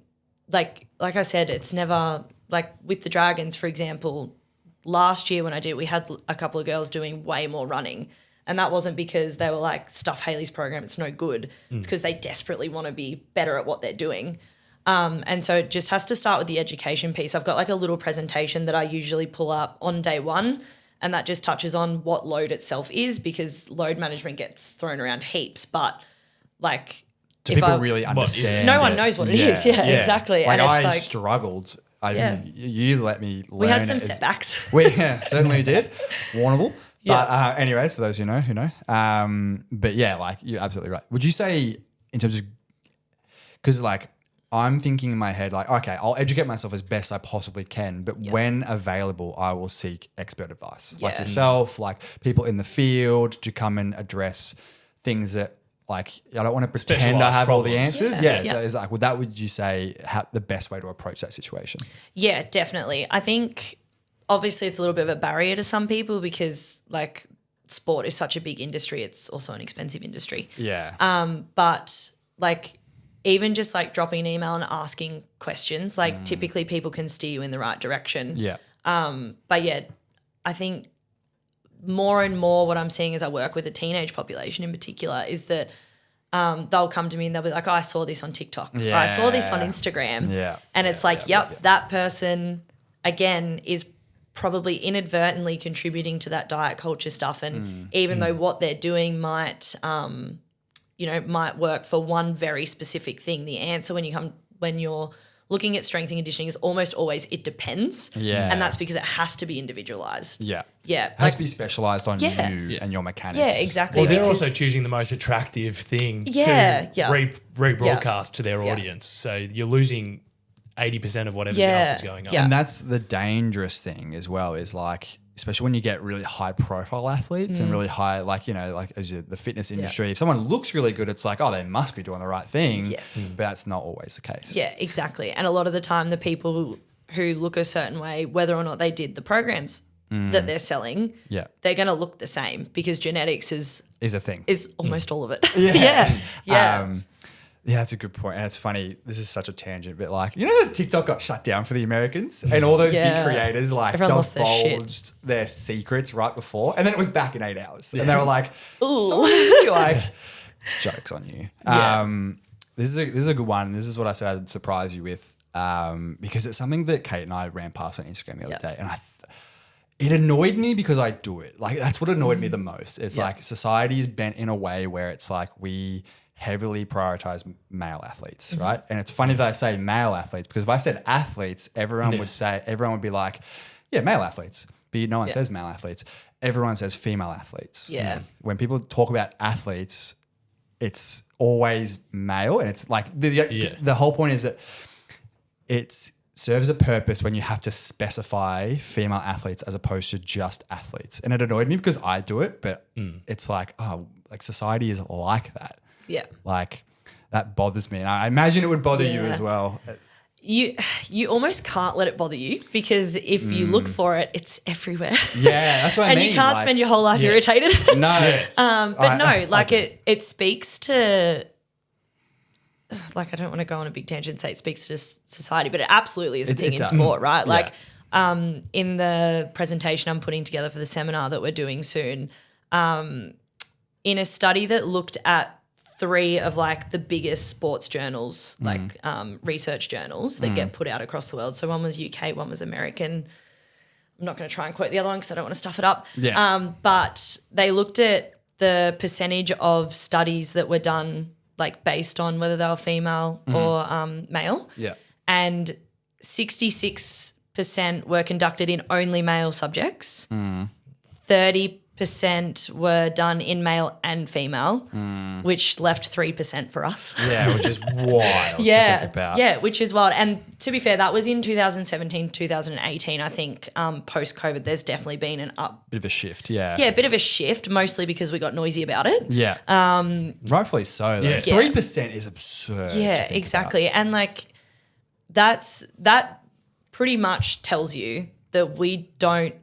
Speaker 4: Like I said, it's never like with the Dragons, for example. Last year when I did, we had a couple of girls doing way more running. And that wasn't because they were like, stuff Hayley's program, it's no good. It's because they desperately want to be better at what they're doing. And so it just has to start with the education piece. I've got like a little presentation that I usually pull up on day one, and that just touches on what load itself is, because load management gets thrown around heaps. But like,
Speaker 3: do people really understand?
Speaker 4: No one knows what it is. Yeah, exactly.
Speaker 3: Like,
Speaker 4: and it's
Speaker 3: I struggled. You let me learn.
Speaker 4: We had some setbacks.
Speaker 3: We certainly did. Warnable. But anyways, for those who know. But yeah, like you're absolutely right. Would you say in terms of, because like I'm thinking in my head like, okay, I'll educate myself as best I possibly can, but when available, I will seek expert advice, like yourself, like people in the field to come and address things that, like, I don't want to pretend I have all the answers. So it's like, would you say the best way to approach that situation? Yeah,
Speaker 4: definitely. I think obviously it's a little bit of a barrier to some people because like sport is such a big industry. It's also an expensive industry.
Speaker 3: Yeah.
Speaker 4: But like even just like dropping an email and asking questions, like typically people can steer you in the right direction.
Speaker 3: Yeah.
Speaker 4: But yeah, I think more and more what I'm seeing as I work with the teenage population in particular is that they'll come to me and they'll be like, oh, I saw this on TikTok. Or I saw this on Instagram.
Speaker 3: Yeah.
Speaker 4: And it's like, that person, again, is probably inadvertently contributing to that diet culture stuff. And even though what they're doing might work for one very specific thing, the answer when you're looking at strength and conditioning is almost always it depends.
Speaker 3: Yeah.
Speaker 4: And that's because it has to be individualized.
Speaker 3: Yeah.
Speaker 4: Yeah.
Speaker 3: It has to be specialized on you and your mechanics.
Speaker 4: Yeah, exactly.
Speaker 2: Well, they're
Speaker 4: because-
Speaker 2: also choosing the most attractive thing to rebroadcast to their audience. So you're losing 80% of what everything else is going on.
Speaker 4: Yeah.
Speaker 3: And that's the dangerous thing as well, is like, especially when you get really high profile athletes and really high, like, the fitness industry, if someone looks really good, it's like, oh, they must be doing the right thing.
Speaker 4: Yes.
Speaker 3: But that's not always the case.
Speaker 4: Yeah, exactly. And a lot of the time, the people who look a certain way, whether or not they did the programs that they're selling, they're going to look the same because genetics is
Speaker 3: a thing.
Speaker 4: Is almost all of it.
Speaker 3: Yeah.
Speaker 4: Yeah.
Speaker 3: Yeah, that's a good point. And it's funny, this is such a tangent, but like, that TikTok got shut down for the Americans and all those big creators like
Speaker 4: Everyone lost their shit.
Speaker 3: divulged their secrets right before, and then it was back in 8 hours. And they were like,
Speaker 4: Ooh.
Speaker 3: like, jokes on you.
Speaker 4: Yeah.
Speaker 3: This is a good one. This is what I said I'd surprise you with, because it's something that Kate and I ran past on Instagram the other day, and it annoyed me because I do it. Like, that's what annoyed me the most. It's like society is bent in a way where it's like we heavily prioritize male athletes, right? And it's funny that I say male athletes, because if I said athletes, everyone would be like, yeah, male athletes. But no one says male athletes. Everyone says female athletes.
Speaker 4: Yeah.
Speaker 3: When people talk about athletes, it's always male, and it's like the whole point is that it serves a purpose when you have to specify female athletes as opposed to just athletes. And it annoyed me because I do it, but it's like, oh, like society is like that.
Speaker 4: Yeah.
Speaker 3: Like, that bothers me. And I imagine it would bother you as well.
Speaker 4: You almost can't let it bother you because if you look for it, it's everywhere.
Speaker 3: Yeah, that's what I mean.
Speaker 4: And you can't spend your whole life irritated.
Speaker 3: No.
Speaker 4: It speaks to, like, I don't want to go on a big tangent and say it speaks to society, but it absolutely is a thing in sport, right?
Speaker 3: Yeah.
Speaker 4: Like, in the presentation I'm putting together for the seminar that we're doing soon, in a study that looked at 3 of like the biggest sports journals, like research journals that get put out across the world. So one was UK, one was American. I'm not going to try and quote the other one because I don't want to stuff it up.
Speaker 3: Yeah.
Speaker 4: But they looked at the percentage of studies that were done like based on whether they were female or male.
Speaker 3: Yeah.
Speaker 4: And 66% were conducted in only male subjects. 30% were done in male and female, which left 3% for us.
Speaker 3: Yeah, which is wild to think about.
Speaker 4: Yeah, which is wild. And to be fair, that was in 2017, 2018. I think post-COVID, there's definitely been
Speaker 3: Bit of a shift, yeah.
Speaker 4: Yeah, a bit of a shift, mostly because we got noisy about it.
Speaker 3: Yeah. Rightfully so, though.
Speaker 2: Yeah.
Speaker 3: 3% is absurd.
Speaker 4: Yeah, exactly. And like that pretty much tells you that we don't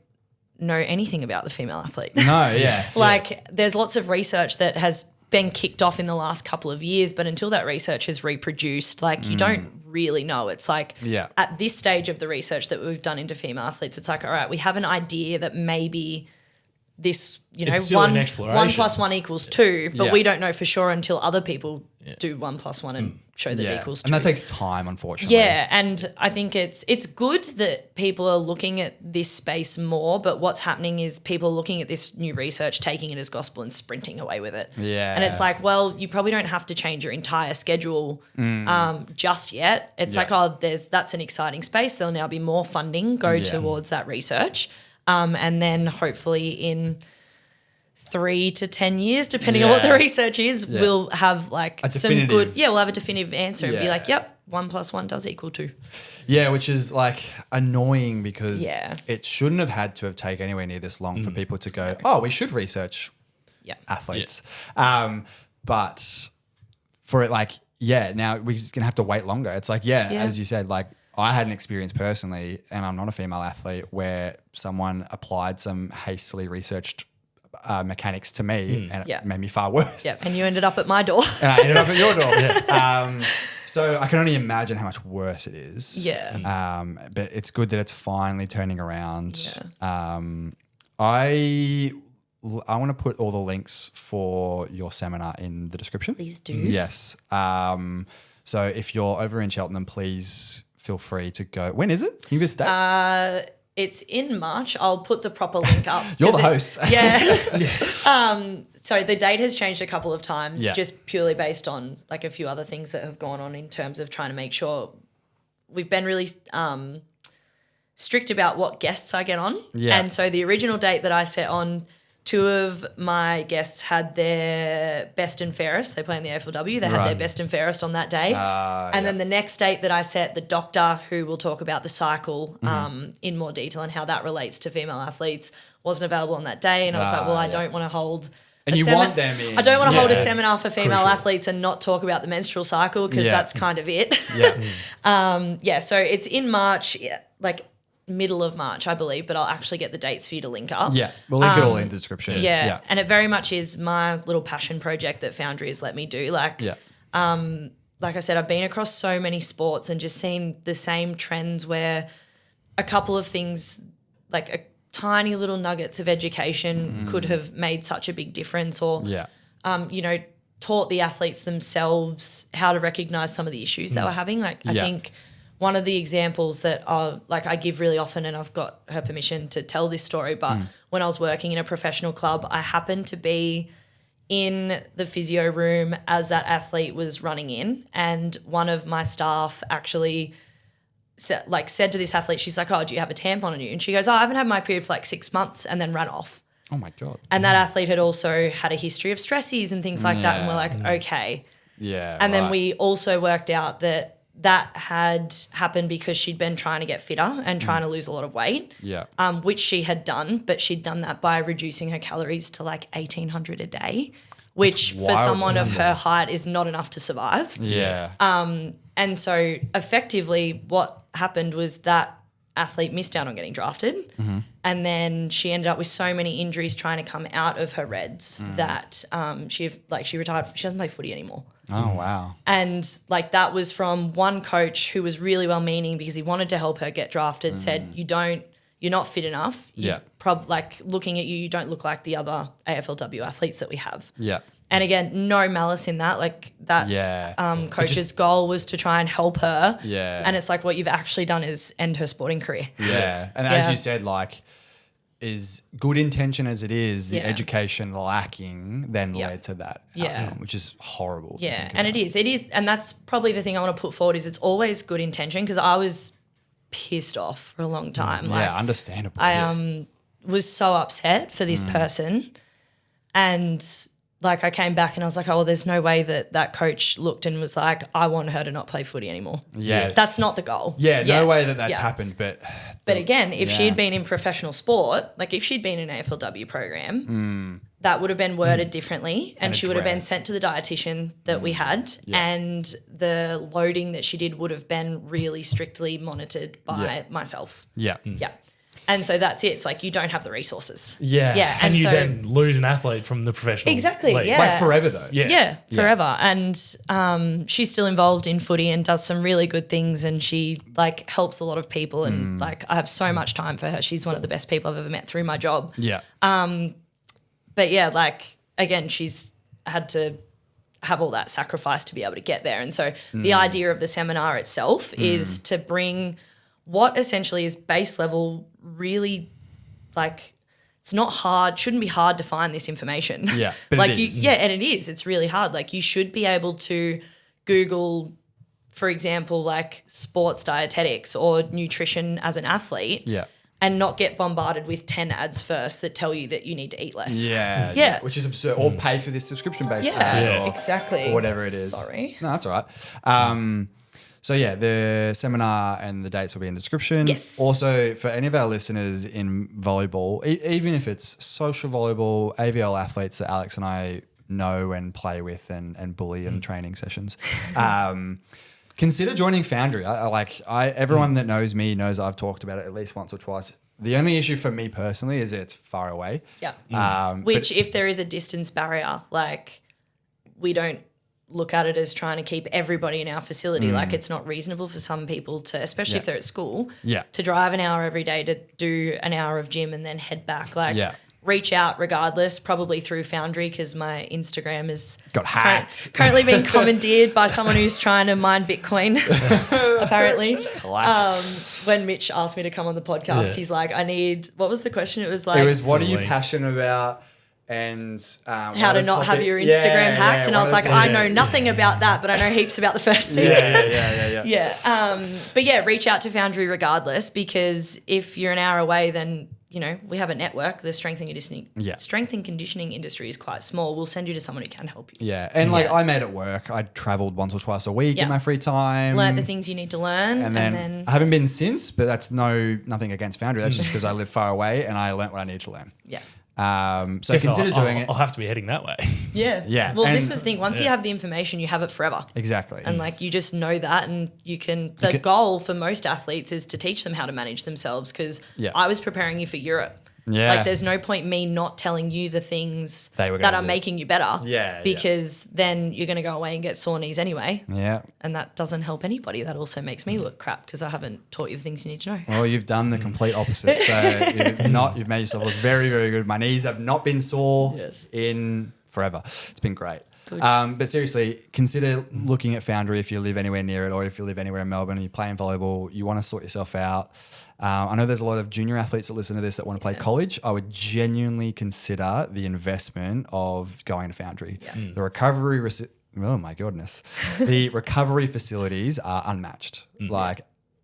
Speaker 4: know anything about the female athlete.
Speaker 3: No, yeah.
Speaker 4: There's lots of research that has been kicked off in the last couple of years, but until that research is reproduced, you don't really know. It's like at this stage of the research that we've done into female athletes, it's like, all right, we have an idea that maybe this,
Speaker 2: It's still an exploration.
Speaker 4: 1 + 1 = 2, but we don't know for sure until other people do 1 + 1 and show that it equals 2.
Speaker 3: And that takes time, unfortunately.
Speaker 4: Yeah, and I think it's good that people are looking at this space more, but what's happening is people are looking at this new research, taking it as gospel and sprinting away with it.
Speaker 3: Yeah.
Speaker 4: And it's like, well, you probably don't have to change your entire schedule just yet. It's like, oh, that's an exciting space. There'll now be more funding go towards that research. And then hopefully in 3 to 10 years, depending on what the research is, we'll have like some good, we'll have a definitive answer and be like, yep, 1 + 1 does equal 2.
Speaker 3: Yeah, which is like annoying because it shouldn't have had to have taken anywhere near this long for people to go, oh, we should research athletes. But for it, like, now we're just going to have to wait longer. It's like, as you said, like, I had an experience personally, and I'm not a female athlete, where someone applied some hastily researched mechanics to me and it made me far worse.
Speaker 4: Yeah, and you ended up at my door.
Speaker 3: And I ended up at your door. So I can only imagine how much worse it is.
Speaker 4: Yeah.
Speaker 3: But it's good that it's finally turning around.
Speaker 4: Yeah.
Speaker 3: I want to put all the links for your seminar in the description.
Speaker 4: Please do.
Speaker 3: Yes. So if you're over in Cheltenham, please feel free to go. When is it? Can you give us a date?
Speaker 4: It's in March. I'll put the proper link up.
Speaker 3: You're the host.
Speaker 4: So the date has changed a couple of times,
Speaker 3: Yeah.
Speaker 4: just purely based on like a few other things that have gone on in terms of trying to make sure we've been really strict about what guests I get on.
Speaker 3: Yeah.
Speaker 4: And so the original date that I set on, 2 of my guests had their best and fairest. They play in the AFLW. They had their best and fairest on that day. And then the next date that I set, the doctor who will talk about the cycle in more detail and how that relates to female athletes wasn't available on that day. And I was like, well, I don't want to hold...
Speaker 3: And you want them in.
Speaker 4: I don't want to hold a seminar for female athletes and not talk about the menstrual cycle because that's kind of it.
Speaker 3: Yeah.
Speaker 4: So it's in March, like middle of March, I believe, but I'll actually get the dates for you to link up.
Speaker 3: Yeah. We'll link it all in the description.
Speaker 4: Yeah. And it very much is my little passion project that Foundry has let me do. Like I said, I've been across so many sports and just seen the same trends where a couple of things, like a tiny little nuggets of education could have made such a big difference or, taught the athletes themselves how to recognize some of the issues they were having. Like I think one of the examples that I give really often, and I've got her permission to tell this story, but when I was working in a professional club, I happened to be in the physio room as that athlete was running in, and one of my staff actually said to this athlete, she's like, oh, do you have a tampon on you? And she goes, oh, I haven't had my period for like 6 months, and then ran off.
Speaker 3: Oh my God.
Speaker 4: And that athlete had also had a history of stressies and things like that. And we're like, okay.
Speaker 3: Yeah.
Speaker 4: And then we also worked out that had happened because she'd been trying to get fitter and trying to lose a lot of weight.
Speaker 3: Yeah.
Speaker 4: Which she had done, but she'd done that by reducing her calories to like 1,800 a day, which for someone of her height is not enough to survive.
Speaker 3: Yeah.
Speaker 4: And so effectively what happened was that athlete missed out on getting drafted. And then she ended up with so many injuries trying to come out of her reds that she retired. She doesn't play footy anymore.
Speaker 3: Oh, wow.
Speaker 4: And like that was from one coach who was really well meaning because he wanted to help her get drafted, said, you're not fit enough. Looking at you, you don't look like the other AFLW athletes that we have.
Speaker 3: Yeah.
Speaker 4: And again, no malice in that. Like that coach's goal was to try and help her.
Speaker 3: Yeah.
Speaker 4: And it's like what you've actually done is end her sporting career.
Speaker 3: Yeah. And as you said, like, is good intention as it is, the education lacking then led to that outcome, which is horrible.
Speaker 4: Yeah. And it is. And that's probably the thing I want to put forward is it's always good intention because I was pissed off for a long time.
Speaker 3: Yeah, understandable.
Speaker 4: I was so upset for this person and like I came back and I was like, oh, well, there's no way that coach looked and was like, I want her to not play footy anymore. Yeah. That's not the goal.
Speaker 3: Yeah, no way that's happened. But
Speaker 4: again, if she had been in professional sport, like if she'd been in an AFLW program, that would have been worded differently and she would have been sent to the dietitian that we had and the loading that she did would have been really strictly monitored by myself.
Speaker 3: Yeah.
Speaker 4: Yeah. And so that's it. It's like you don't have the resources.
Speaker 3: Yeah.
Speaker 4: Yeah.
Speaker 2: And you then lose an athlete from the professional
Speaker 4: Exactly,
Speaker 2: league.
Speaker 4: yeah.
Speaker 3: Like forever though.
Speaker 4: Yeah, forever. And she's still involved in footy and does some really good things and she like helps a lot of people and like I have so much time for her. She's one of the best people I've ever met through my job.
Speaker 3: Yeah.
Speaker 4: But yeah, like again, she's had to have all that sacrifice to be able to get there. And so the idea of the seminar itself is to bring what essentially is base level, really like it's not hard, shouldn't be hard to find this information.
Speaker 3: Yeah, but
Speaker 4: like
Speaker 3: it is.
Speaker 4: and it is. It's really hard. Like you should be able to Google, for example, like sports dietetics or nutrition as an athlete.
Speaker 3: Yeah.
Speaker 4: And not get bombarded with 10 ads first that tell you that you need to eat less.
Speaker 3: Yeah. Which is absurd. Or pay for this subscription-based ad. Or,
Speaker 4: exactly.
Speaker 3: Or whatever it is.
Speaker 4: Sorry.
Speaker 3: No, that's all right. So yeah, the seminar and the dates will be in the description.
Speaker 4: Yes.
Speaker 3: Also, for any of our listeners in volleyball, even if it's social volleyball, AVL athletes that Alex and I know and play with and bully in training sessions, consider joining Foundry. Everyone that knows me knows I've talked about it at least once or twice. The only issue for me personally is it's far away.
Speaker 4: Yeah. Which if there is a distance barrier, like we don't look at it as trying to keep everybody in our facility. Like it's not reasonable for some people to, especially if they're at school, to drive an hour every day to do an hour of gym and then head back. Like reach out regardless, probably through Foundry, because my Instagram is
Speaker 3: got hacked.
Speaker 4: Currently being commandeered by someone who's trying to mine Bitcoin, apparently. When Mitch asked me to come on the podcast, he's like, what was the question? It was like,
Speaker 3: what are you passionate about? And
Speaker 4: how to not have your Instagram hacked. And I was like, I know nothing about that, but I know heaps about the first thing. But yeah, reach out to Foundry regardless, because if you're an hour away, then, you know, we have a network. The strength and conditioning industry is quite small. We'll send you to someone who can help you.
Speaker 3: Yeah. And I made it work. I traveled once or twice a week in my free time.
Speaker 4: Learn the things you need to learn.
Speaker 3: And then I haven't been since, but that's nothing against Foundry. That's just because I live far away and I learnt what I needed to learn.
Speaker 4: Yeah.
Speaker 3: So consider doing it.
Speaker 2: I'll have to be heading that way.
Speaker 4: Yeah. Well, this is the thing. Once you have the information, you have it forever.
Speaker 3: Exactly.
Speaker 4: And like you just know that, and the goal for most athletes is to teach them how to manage themselves, because I was preparing you for Europe.
Speaker 3: Yeah.
Speaker 4: Like there's no point me not telling you the things that are making you better.
Speaker 3: Yeah.
Speaker 4: Because then you're going to go away and get sore knees anyway.
Speaker 3: Yeah.
Speaker 4: And that doesn't help anybody. That also makes me look crap because I haven't taught you the things you need to know.
Speaker 3: Well, you've done the complete opposite. So you've made yourself look very, very good. My knees have not been sore in forever. It's been great. But seriously, consider looking at Foundry if you live anywhere near it, or if you live anywhere in Melbourne and you play in volleyball, you want to sort yourself out. I know there's a lot of junior athletes that listen to this that want to play college. I would genuinely consider the investment of going to Foundry. Yeah. The recovery, oh my goodness, the recovery facilities are unmatched. Like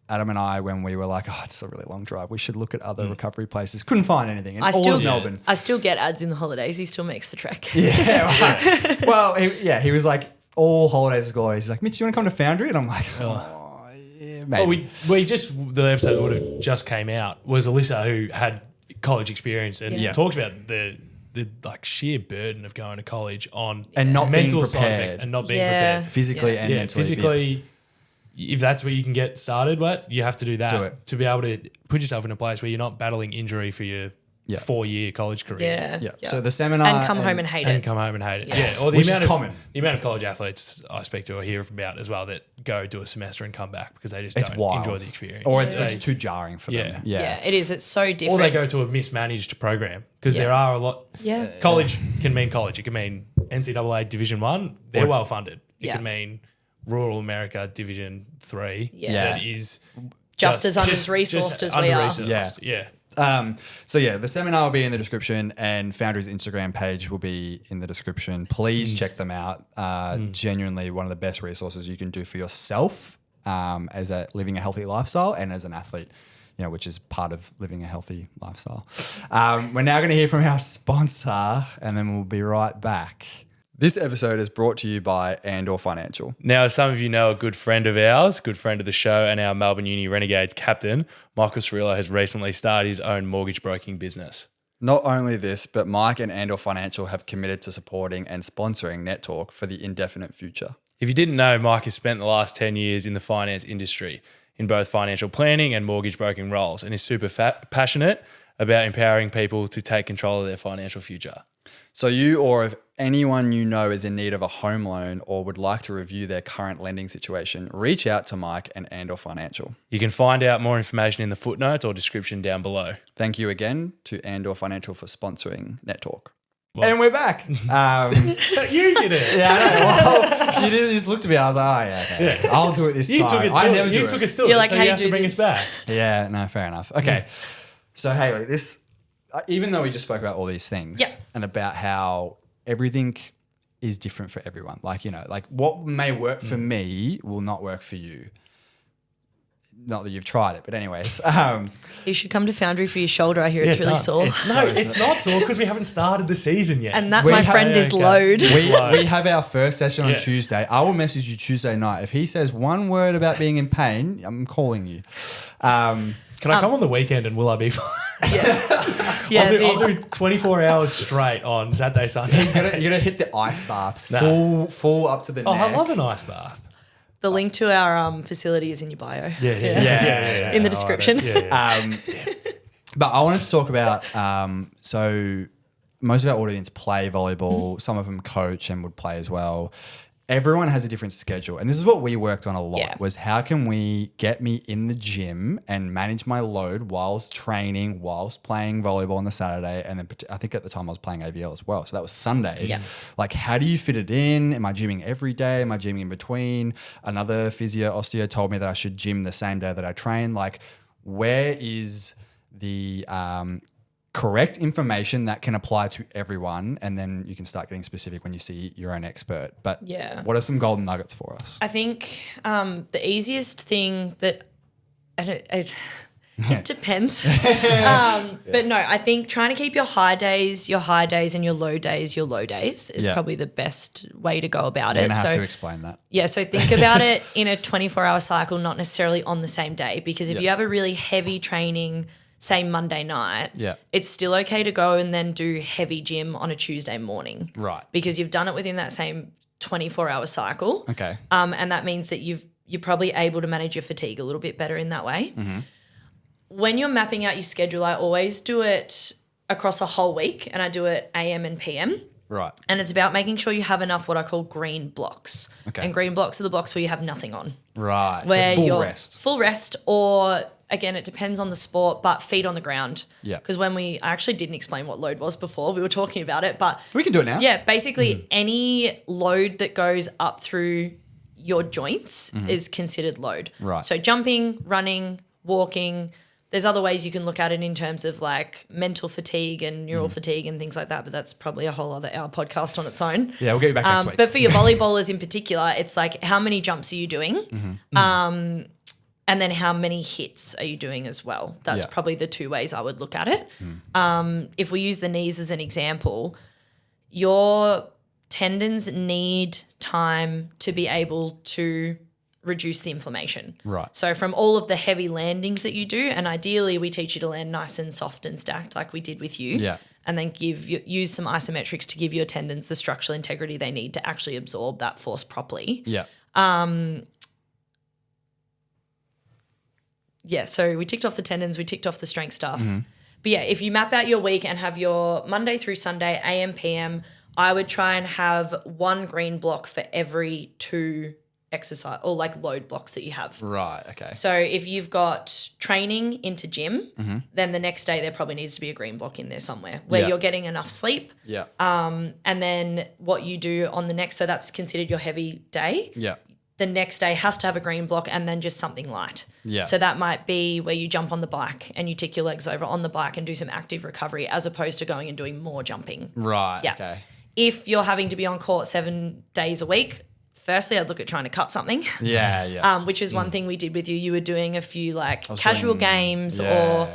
Speaker 3: Adam and I, when we were like, it's a really long drive, we should look at other recovery places. Couldn't find anything in all of Melbourne.
Speaker 4: I still get ads in the holidays. He still makes the trek.
Speaker 3: Yeah, right. Well, he was like, all holidays is glory. He's like, Mitch, do you want to come to Foundry? And I'm like, maybe.
Speaker 2: Well, the episode that would have just came out was Alyssa, who had college experience and talks about the like sheer burden of going to college on
Speaker 3: and not
Speaker 2: mental
Speaker 3: being
Speaker 2: side
Speaker 3: prepared
Speaker 2: effects and not being prepared
Speaker 3: physically and mentally.
Speaker 2: Physically, if that's where you can get started, you have to do that to be able to put yourself in a place where you're not battling injury for your 4-year college career.
Speaker 3: Yeah. So the seminar
Speaker 4: and come home and hate it.
Speaker 2: Yeah. Or
Speaker 3: Which is common.
Speaker 2: The amount of college athletes I speak to or hear about as well that go do a semester and come back because they just don't enjoy the experience.
Speaker 3: Or it's too jarring for them.
Speaker 4: Yeah, it is. It's so different.
Speaker 2: Or they go to a mismanaged program because there are a lot.
Speaker 4: Yeah.
Speaker 2: College can mean college. It can mean NCAA Division 1. They're well funded. It can mean Rural America Division 3. That is
Speaker 4: just as under-resourced as we are.
Speaker 2: Yeah.
Speaker 3: The seminar will be in the description and Foundry's Instagram page will be in the description. Please check them out. Genuinely one of the best resources you can do for yourself as living a healthy lifestyle and as an athlete, which is part of living a healthy lifestyle. We're now going to hear from our sponsor and then we'll be right back. This episode is brought to you by Andor Financial.
Speaker 1: Now, as some of you know, a good friend of ours, good friend of the show, and our Melbourne Uni Renegades captain, Michael Cirillo, has recently started his own mortgage broking business.
Speaker 3: Not only this, but Mike and Andor Financial have committed to supporting and sponsoring Net Talk for the indefinite future.
Speaker 1: If you didn't know, Mike has spent the last 10 years in the finance industry in both financial planning and mortgage broking roles and is super passionate about empowering people to take control of their financial future.
Speaker 3: So you or if anyone you know is in need of a home loan or would like to review their current lending situation, reach out to Mike and Andor Financial.
Speaker 1: You can find out more information in the footnotes or description down below.
Speaker 3: Thank you again to Andor Financial for sponsoring Net Talk. Well, and we're back.
Speaker 2: You did it.
Speaker 3: Yeah, I know. Well, you just looked at me. I was like, okay. I'll do it this time.
Speaker 2: You took us to it.
Speaker 4: You're like,
Speaker 2: so
Speaker 4: hey,
Speaker 2: you have to bring us back.
Speaker 3: Yeah, no, fair enough. Okay. So, Hayley, even though we just spoke about all these things and about how everything is different for everyone, like what may work for me will not work for you. Not that you've tried it, but anyways.
Speaker 4: You should come to Foundry for your shoulder. I hear it's really sore.
Speaker 2: It's not sore because we haven't started the season yet.
Speaker 4: And that, my friend, is load.
Speaker 3: We have our first session on Tuesday. I will message you Tuesday night. If he says one word about being in pain, I'm calling you.
Speaker 2: Can I come on the weekend and will I be fine?
Speaker 4: Yes.
Speaker 2: I'll do 24 hours straight on Saturday, Sunday.
Speaker 3: You're going to hit the ice bath full up to the neck.
Speaker 2: I love an ice bath.
Speaker 4: The link to our facility is in your bio.
Speaker 3: Yeah.
Speaker 4: In the description.
Speaker 3: But I wanted to talk about, so most of our audience play volleyball. Some of them coach and would play as well. everyone has a different schedule. And this is what we worked on a lot
Speaker 4: Yeah.
Speaker 3: was how can we get me in the gym and manage my load whilst training, whilst playing volleyball on the Saturday. And then I think at the time I was playing AVL as well. So that was Sunday.
Speaker 4: Yeah.
Speaker 3: Like, how do you fit it in? Am I gymming every day? Am I gymming in between? Another osteo told me that I should gym the same day that I train. Like, where is the correct information that can apply to everyone, and then you can start getting specific when you see your own expert. But what are some golden nuggets for us?
Speaker 4: I think the easiest thing that it depends. But no, I think trying to keep your high days, and your low days is probably the best way to go about it.
Speaker 3: You're going to have to explain that.
Speaker 4: Yeah, so think about it in a 24-hour cycle, not necessarily on the same day, because if you have a really heavy training, say Monday night, it's still okay to go and then do heavy gym on a Tuesday morning.
Speaker 3: Right.
Speaker 4: Because you've done it within that same 24-hour cycle.
Speaker 3: Okay.
Speaker 4: And that means that you're probably able to manage your fatigue a little bit better in that way.
Speaker 3: Mm-hmm.
Speaker 4: When you're mapping out your schedule, I always do it across a whole week, and I do it AM and PM.
Speaker 3: Right.
Speaker 4: And it's about making sure you have enough what I call green blocks.
Speaker 3: Okay.
Speaker 4: And green blocks are the blocks where you have nothing on.
Speaker 3: Right.
Speaker 4: Where
Speaker 3: so
Speaker 4: you're
Speaker 3: rest.
Speaker 4: Full rest, or again, it depends on the sport, but feet on the ground.
Speaker 3: Yeah.
Speaker 4: Because I actually didn't explain what load was before. We were talking about it, but
Speaker 3: We can do it now.
Speaker 4: yeah, basically any load that goes up through your joints is considered load.
Speaker 3: Right.
Speaker 4: So jumping, running, walking. There's other ways you can look at it in terms of like mental fatigue and neural fatigue and things like that, but that's probably a whole other hour podcast on its own.
Speaker 3: Yeah, we'll get you back next week.
Speaker 4: But for your volleyballers in particular, it's like how many jumps are you doing? And then how many hits are you doing as well? That's probably the two ways I would look at it. If we use the knees as an example, your tendons need time to be able to reduce the inflammation.
Speaker 3: Right.
Speaker 4: So from all of the heavy landings that you do, and ideally we teach you to land nice and soft and stacked like we did with you.
Speaker 3: Yeah.
Speaker 4: And then use some isometrics to give your tendons the structural integrity they need to actually absorb that force properly.
Speaker 3: Yeah.
Speaker 4: Yeah, so we ticked off the tendons, we ticked off the strength stuff. But yeah, if you map out your week and have your Monday through Sunday, AM, PM, I would try and have one green block for every 2 exercise or like load blocks that you have.
Speaker 3: Right. Okay.
Speaker 4: So if you've got training into gym, then the next day there probably needs to be a green block in there somewhere where you're getting enough sleep.
Speaker 3: Yeah.
Speaker 4: And then what you do on the next, so that's considered your heavy day.
Speaker 3: Yeah.
Speaker 4: The next day has to have a green block and then just something light.
Speaker 3: Yeah.
Speaker 4: So that might be where you jump on the bike and you tick your legs over on the bike and do some active recovery as opposed to going and doing more jumping.
Speaker 3: Right.
Speaker 4: Yeah.
Speaker 3: Okay.
Speaker 4: If you're having to be on court 7 days a week, firstly, I'd look at trying to cut something.
Speaker 3: Yeah. Yeah.
Speaker 4: Which is one thing we did with you. You were doing a few like casual
Speaker 3: doing-
Speaker 4: games
Speaker 3: yeah,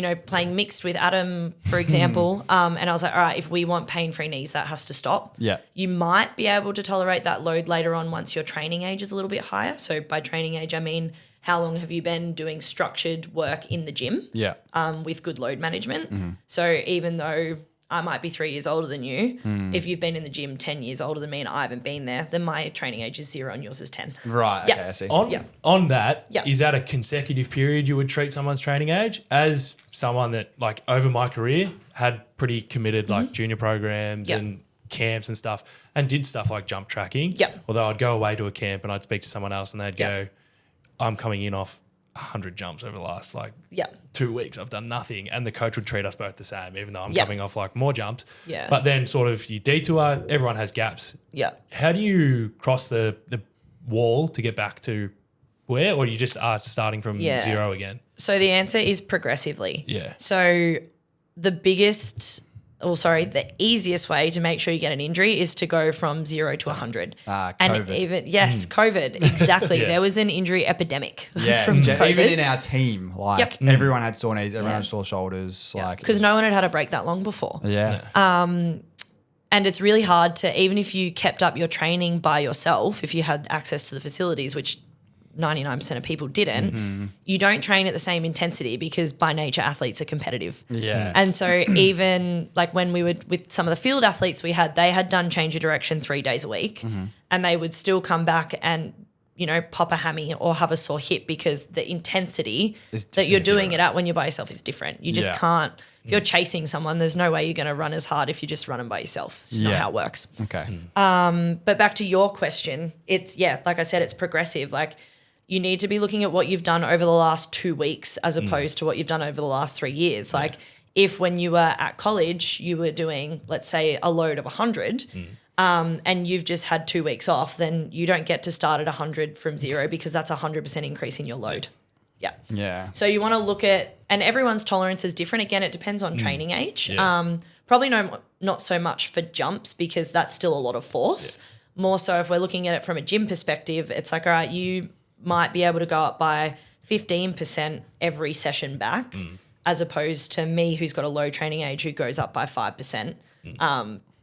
Speaker 4: or, playing mixed with Adam, for example. And I was like, all right, if we want pain-free knees, that has to stop.
Speaker 3: Yeah.
Speaker 4: You might be able to tolerate that load later on once your training age is a little bit higher. So by training age, I mean, how long have you been doing structured work in the gym
Speaker 3: Yeah.
Speaker 4: with good load management? So even though I might be 3 years older than you, if you've been in the gym 10 years older than me and I haven't been there, then my training age is 0 and yours is 10.
Speaker 3: Right.
Speaker 4: Yeah.
Speaker 3: Okay. I see.
Speaker 2: On that,
Speaker 4: Yeah.
Speaker 2: is that a consecutive period you would treat someone's training age? As someone that, like, over my career had pretty committed, like, junior programs
Speaker 4: Yeah.
Speaker 2: and camps and stuff, and did stuff like jump tracking.
Speaker 4: Yeah.
Speaker 2: Although I'd go away to a camp and I'd speak to someone else and they'd
Speaker 4: Yeah.
Speaker 2: go, I'm coming in off 100 jumps over the last, like,
Speaker 4: Yeah.
Speaker 2: 2 weeks. I've done nothing. And the coach would treat us both the same, even though I'm
Speaker 4: Yeah.
Speaker 2: coming off, like, more jumps.
Speaker 4: Yeah.
Speaker 2: But then sort of you detour, everyone has gaps.
Speaker 4: Yeah.
Speaker 2: How do you cross the wall to get back to where, or you just are starting from
Speaker 4: Yeah.
Speaker 2: 0 again?
Speaker 4: So the answer is progressively.
Speaker 2: Yeah.
Speaker 4: So the easiest way to make sure you get an injury is to go from 0 to 100.
Speaker 3: COVID.
Speaker 4: And even, COVID, exactly.
Speaker 2: Yeah.
Speaker 4: There was an injury epidemic
Speaker 3: Yeah.
Speaker 4: from COVID.
Speaker 3: Even in our team, like
Speaker 4: Yep.
Speaker 3: everyone had sore knees, everyone had sore shoulders. Like
Speaker 4: Because no one had had a break that long before.
Speaker 3: yeah.
Speaker 4: And it's really hard to, even if you kept up your training by yourself, if you had access to the facilities, which 99% of people didn't, you don't train at the same intensity because by nature athletes are competitive.
Speaker 3: Yeah.
Speaker 4: And so even like when we would, with some of the field athletes we had, they had done change of direction 3 days a week and they would still come back and pop a hammy or have a sore hip because the intensity
Speaker 3: It's
Speaker 4: that you're
Speaker 3: just
Speaker 4: doing it at when you're by yourself is different. You just can't. If you're chasing someone, there's no way you're going to run as hard if you're just running by yourself. It's not how it works.
Speaker 3: Okay.
Speaker 4: But back to your question, it's, like I said, it's progressive. Like you need to be looking at what you've done over the last 2 weeks as opposed to what you've done over the last 3 years. Like if when you were at college, you were doing, let's say, a load of 100 and you've just had 2 weeks off, then you don't get to start at 100 from zero because that's 100% increase in your load. Yeah.
Speaker 3: Yeah.
Speaker 4: So you want to look at, and everyone's tolerance is different. Again, it depends on training age. Probably not so much for jumps because that's still a lot of force. More so if we're looking at it from a gym perspective, it's like, all right, you might be able to go up by 15% every session back as opposed to me who's got a low training age who goes up by 5%.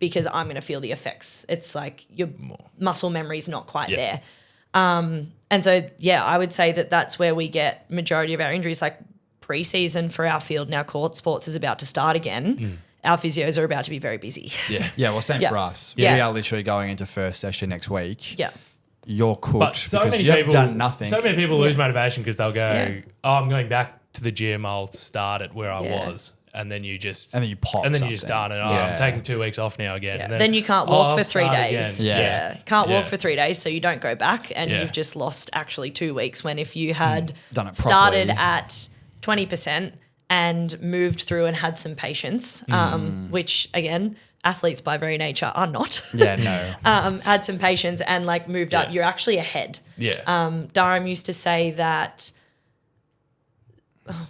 Speaker 4: Because I'm going to feel the effects. It's like your muscle memory is not quite there. And so, I would say that that's where we get majority of our injuries. Like pre-season for our field now, court sports is about to start again. Our physios are about to be very busy.
Speaker 3: Yeah, well, same for us.
Speaker 4: Yeah.
Speaker 3: We are literally going into first session next week.
Speaker 4: Yeah.
Speaker 3: You're cooked
Speaker 2: But so
Speaker 3: because
Speaker 2: many
Speaker 3: you have
Speaker 2: people
Speaker 3: done nothing.
Speaker 2: So many people lose motivation because they'll go,
Speaker 4: Yeah.
Speaker 2: "Oh, I'm going back to the gym. I'll start at where I
Speaker 4: Yeah.
Speaker 2: was." And then you just
Speaker 3: And then you pop
Speaker 2: and then you
Speaker 3: something.
Speaker 2: just done it. Oh,
Speaker 3: Yeah.
Speaker 2: I'm taking 2 weeks off now again.
Speaker 4: Yeah.
Speaker 2: And
Speaker 4: Then you can't walk
Speaker 2: I'll
Speaker 4: for 3
Speaker 2: start
Speaker 4: days.
Speaker 2: again.
Speaker 3: Yeah.
Speaker 4: Can't walk
Speaker 2: Yeah.
Speaker 4: for 3 days, so you don't go back and
Speaker 2: Yeah.
Speaker 4: you've just lost actually 2 weeks when if you had
Speaker 3: Done it
Speaker 4: started
Speaker 3: properly.
Speaker 4: at 20% and moved through and had some patience, which again, athletes by very nature are not.
Speaker 3: Yeah, no.
Speaker 4: Had some patience and like moved up,
Speaker 2: Yeah.
Speaker 4: you're actually ahead.
Speaker 2: Yeah.
Speaker 4: Durham used to say that,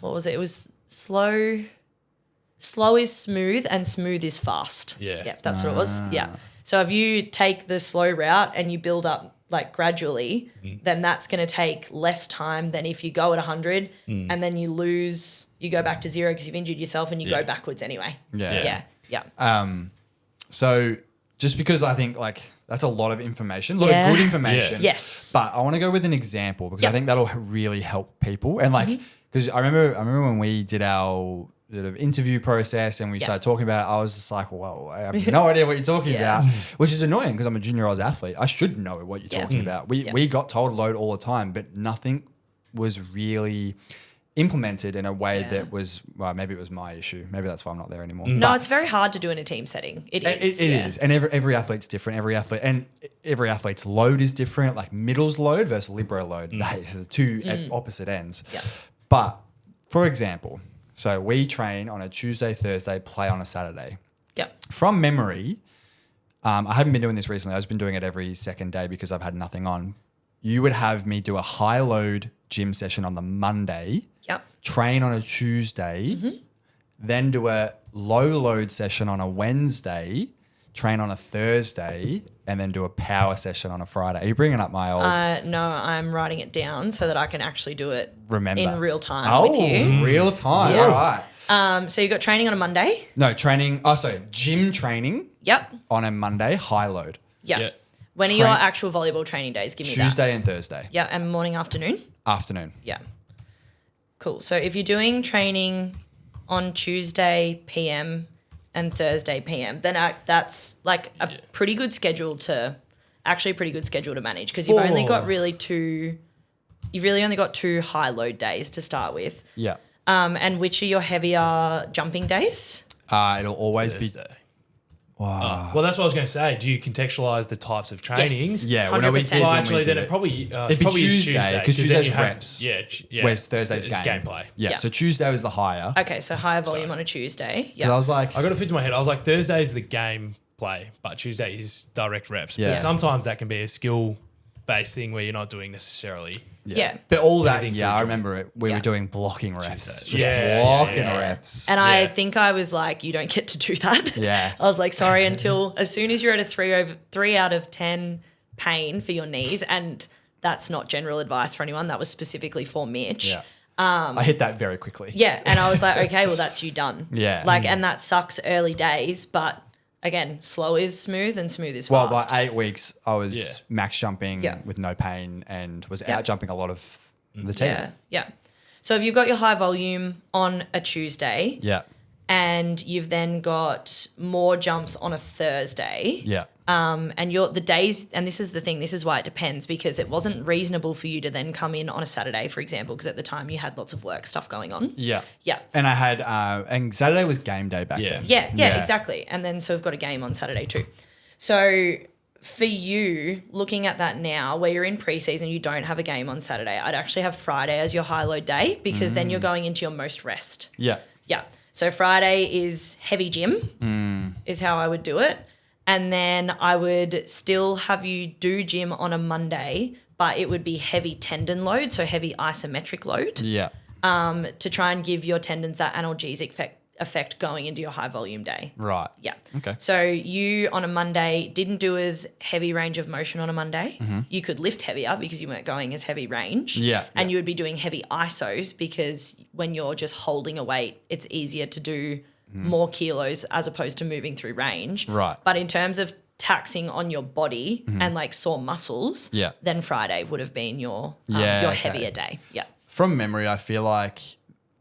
Speaker 4: what was it? It was slow is smooth and smooth is fast.
Speaker 2: Yeah.
Speaker 4: That's what it was. Yeah. So if you take the slow route and you build up like gradually, then that's going to take less time than if you go at 100 and then you go back to zero because you've injured yourself and you go backwards anyway.
Speaker 3: Yeah.
Speaker 4: Yeah.
Speaker 3: So just because I think like that's a lot of information, a lot
Speaker 4: Yeah.
Speaker 3: of good information.
Speaker 4: Yeah. Yes.
Speaker 3: But I want to go with an example because I
Speaker 4: Yep.
Speaker 3: think that'll really help people. And like, because I remember when we did our sort of interview process and we started talking about it, I was just like, whoa, I have no idea what you're talking
Speaker 4: Yeah.
Speaker 3: about, which is annoying because I'm a junior Oz athlete. I should know what you're talking about.
Speaker 4: Yeah.
Speaker 3: We got told load all the time, but nothing was really implemented in a way that was, well, maybe it was my issue. Maybe that's why I'm not there anymore.
Speaker 4: No,
Speaker 3: But
Speaker 4: it's very hard to do in a team setting. It is.
Speaker 3: it is. And every athlete's different. Every athlete's load is different, like middles load versus libero load. They are the two at opposite ends.
Speaker 4: Yeah.
Speaker 3: But for example, so we train on a Tuesday, Thursday, play on a Saturday.
Speaker 4: Yeah.
Speaker 3: From memory, I haven't been doing this recently. I've just been doing it every second day because I've had nothing on. You would have me do a high load gym session on the Monday,
Speaker 4: Yep.
Speaker 3: train on a Tuesday, then do a low load session on a Wednesday, train on a Thursday, and then do a power session on a Friday. Are you bringing up my old
Speaker 4: No, I'm writing it down so that I can actually do it
Speaker 3: remember
Speaker 4: in real time with you.
Speaker 3: real time.
Speaker 4: Yeah.
Speaker 3: All right.
Speaker 4: So you got training on a Monday.
Speaker 3: No, training. Oh, sorry. Gym training
Speaker 4: Yep.
Speaker 3: on a Monday, high load.
Speaker 4: Yep.
Speaker 2: Yeah.
Speaker 4: When are your actual volleyball training days? Give me that.
Speaker 3: Tuesday and Thursday.
Speaker 4: Yeah, and morning, afternoon.
Speaker 3: Afternoon.
Speaker 4: Yeah. Cool. So if you're doing training on Tuesday PM and Thursday PM, then that's like a pretty good schedule to manage because you've only got you've really only got 2 high load days to start with.
Speaker 3: Yeah.
Speaker 4: And which are your heavier jumping days?
Speaker 3: It'll always
Speaker 2: Thursday.
Speaker 3: be. Wow.
Speaker 2: Well, that's what I was going to say. Do you contextualize the types of trainings?
Speaker 3: Yeah, well, no, we
Speaker 4: 100%.
Speaker 3: did
Speaker 2: Well,
Speaker 3: when we
Speaker 2: actually,
Speaker 3: did
Speaker 2: then
Speaker 3: it.
Speaker 2: it probably
Speaker 3: It'd be
Speaker 2: probably is
Speaker 3: Tuesday, 'cause
Speaker 2: then
Speaker 3: Tuesday's
Speaker 2: you have-
Speaker 3: reps.
Speaker 2: Yeah.
Speaker 3: Whereas Thursday's
Speaker 2: It's
Speaker 3: game.
Speaker 2: gameplay.
Speaker 3: Yeah.
Speaker 4: Yeah.
Speaker 3: So Tuesday was the higher.
Speaker 4: Okay, so higher volume on a Tuesday.
Speaker 3: 'Cause
Speaker 4: Yeah.
Speaker 3: I was like,
Speaker 2: I got to fit to my head. I was like, Thursday is the game play, but Tuesday is direct reps.
Speaker 3: Yeah.
Speaker 2: But sometimes that can be a skill-based thing where you're not doing necessarily.
Speaker 4: Yeah.
Speaker 3: But all that,
Speaker 2: Anything
Speaker 3: yeah,
Speaker 2: for
Speaker 3: I
Speaker 2: joy.
Speaker 3: remember it. We
Speaker 4: Yeah.
Speaker 3: were doing blocking reps.
Speaker 2: Tuesday.
Speaker 3: Just
Speaker 2: Yeah,
Speaker 3: blocking
Speaker 2: yeah.
Speaker 3: reps.
Speaker 4: And I
Speaker 2: Yeah.
Speaker 4: think I was like, you don't get to do that.
Speaker 3: Yeah.
Speaker 4: I was like, sorry, until as soon as you're at a 3 out of 10 pain for your knees, and that's not general advice for anyone. That was specifically for Mitch.
Speaker 3: Yeah. I hit that very quickly.
Speaker 4: Yeah. And I was like, okay, well, that's you done.
Speaker 3: Yeah.
Speaker 4: Like, and that sucks early days, but again, slow is smooth and smooth is
Speaker 3: Well,
Speaker 4: fast.
Speaker 3: by 8 weeks, I was
Speaker 2: Yeah.
Speaker 3: max jumping
Speaker 4: Yeah.
Speaker 3: with no pain and was
Speaker 4: Yeah.
Speaker 3: out jumping a lot of the team.
Speaker 4: Yeah. Yeah. So if you've got your high volume on a Tuesday
Speaker 3: Yeah.
Speaker 4: and you've then got more jumps on a Thursday,
Speaker 3: Yeah.
Speaker 4: And the days, and this is the thing, this is why it depends, because it wasn't reasonable for you to then come in on a Saturday, for example, because at the time you had lots of work stuff going on.
Speaker 3: Yeah.
Speaker 4: Yeah.
Speaker 3: And I had, and Saturday was game day back then.
Speaker 4: Yeah, exactly. And then so we've got a game on Saturday too. So for you, looking at that now, where you're in preseason, you don't have a game on Saturday. I'd actually have Friday as your high load day, because then you're going into your most rest.
Speaker 3: Yeah.
Speaker 4: Yeah. So Friday is heavy gym, is how I would do it. And then I would still have you do gym on a Monday, but it would be heavy tendon load, so heavy isometric load,
Speaker 3: Yeah.
Speaker 4: to try and give your tendons that analgesic effect going into your high volume day.
Speaker 3: Right.
Speaker 4: Yeah.
Speaker 3: Okay.
Speaker 4: So you on a Monday didn't do as heavy range of motion on a Monday. You could lift heavier because you weren't going as heavy range.
Speaker 3: Yeah.
Speaker 4: And you would be doing heavy isos, because when you're just holding a weight, it's easier to do more kilos as opposed to moving through range.
Speaker 3: Right.
Speaker 4: But in terms of taxing on your body and like sore muscles,
Speaker 3: Yeah.
Speaker 4: then Friday would have been your
Speaker 3: Yeah, okay.
Speaker 4: heavier day. Yeah.
Speaker 3: From memory, I feel like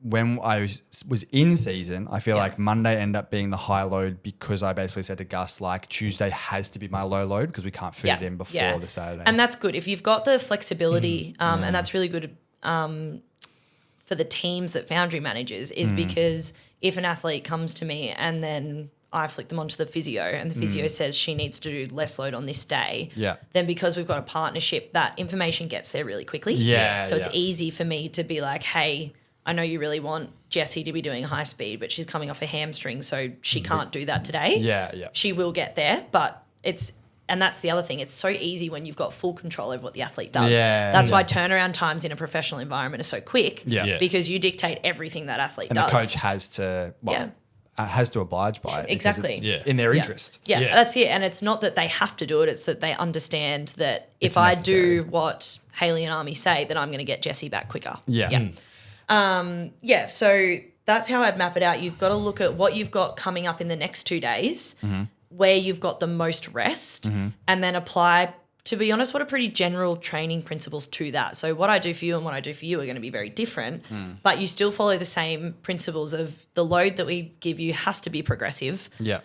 Speaker 3: when I was in season, I feel
Speaker 4: Yeah.
Speaker 3: like Monday ended up being the high load, because I basically said to Gus, like, Tuesday has to be my low load because we can't fit it in before the Saturday.
Speaker 4: And that's good. If you've got the flexibility, and that's really good for the teams that Foundry manages, is because if an athlete comes to me and then I flick them onto the physio and the physio says she needs to do less load on this day,
Speaker 3: Yeah.
Speaker 4: then because we've got a partnership, that information gets there really quickly.
Speaker 3: Yeah,
Speaker 4: So it's
Speaker 3: yeah.
Speaker 4: easy for me to be like, hey, I know you really want Jessie to be doing high speed, but she's coming off a hamstring, so she can't do that today.
Speaker 3: Yeah, yeah.
Speaker 4: She will get there, but and that's the other thing. It's so easy when you've got full control over what the athlete does.
Speaker 3: Yeah,
Speaker 4: That's
Speaker 3: yeah.
Speaker 4: why turnaround times in a professional environment are so quick.
Speaker 3: Yeah.
Speaker 1: Yeah.
Speaker 4: Because you dictate everything that athlete
Speaker 3: And
Speaker 4: does.
Speaker 3: the coach has to, has to oblige by it. because
Speaker 4: Exactly.
Speaker 3: it's
Speaker 1: Yeah.
Speaker 3: in their
Speaker 4: Yeah.
Speaker 3: interest.
Speaker 4: Yeah,
Speaker 1: Yeah.
Speaker 4: that's it. And it's not that they have to do it. It's that they understand that if
Speaker 3: It's
Speaker 4: I
Speaker 3: necessary.
Speaker 4: do what Hayley and Army say, then I'm going to get Jessie back quicker.
Speaker 3: Yeah.
Speaker 4: Yeah. So that's how I'd map it out. You've got to look at what you've got coming up in the next 2 days, where you've got the most rest, and then apply, to be honest, what are pretty general training principles to that. So what I do for you and what I do for you are going to be very different, but you still follow the same principles of the load that we give you has to be progressive.
Speaker 3: Yeah.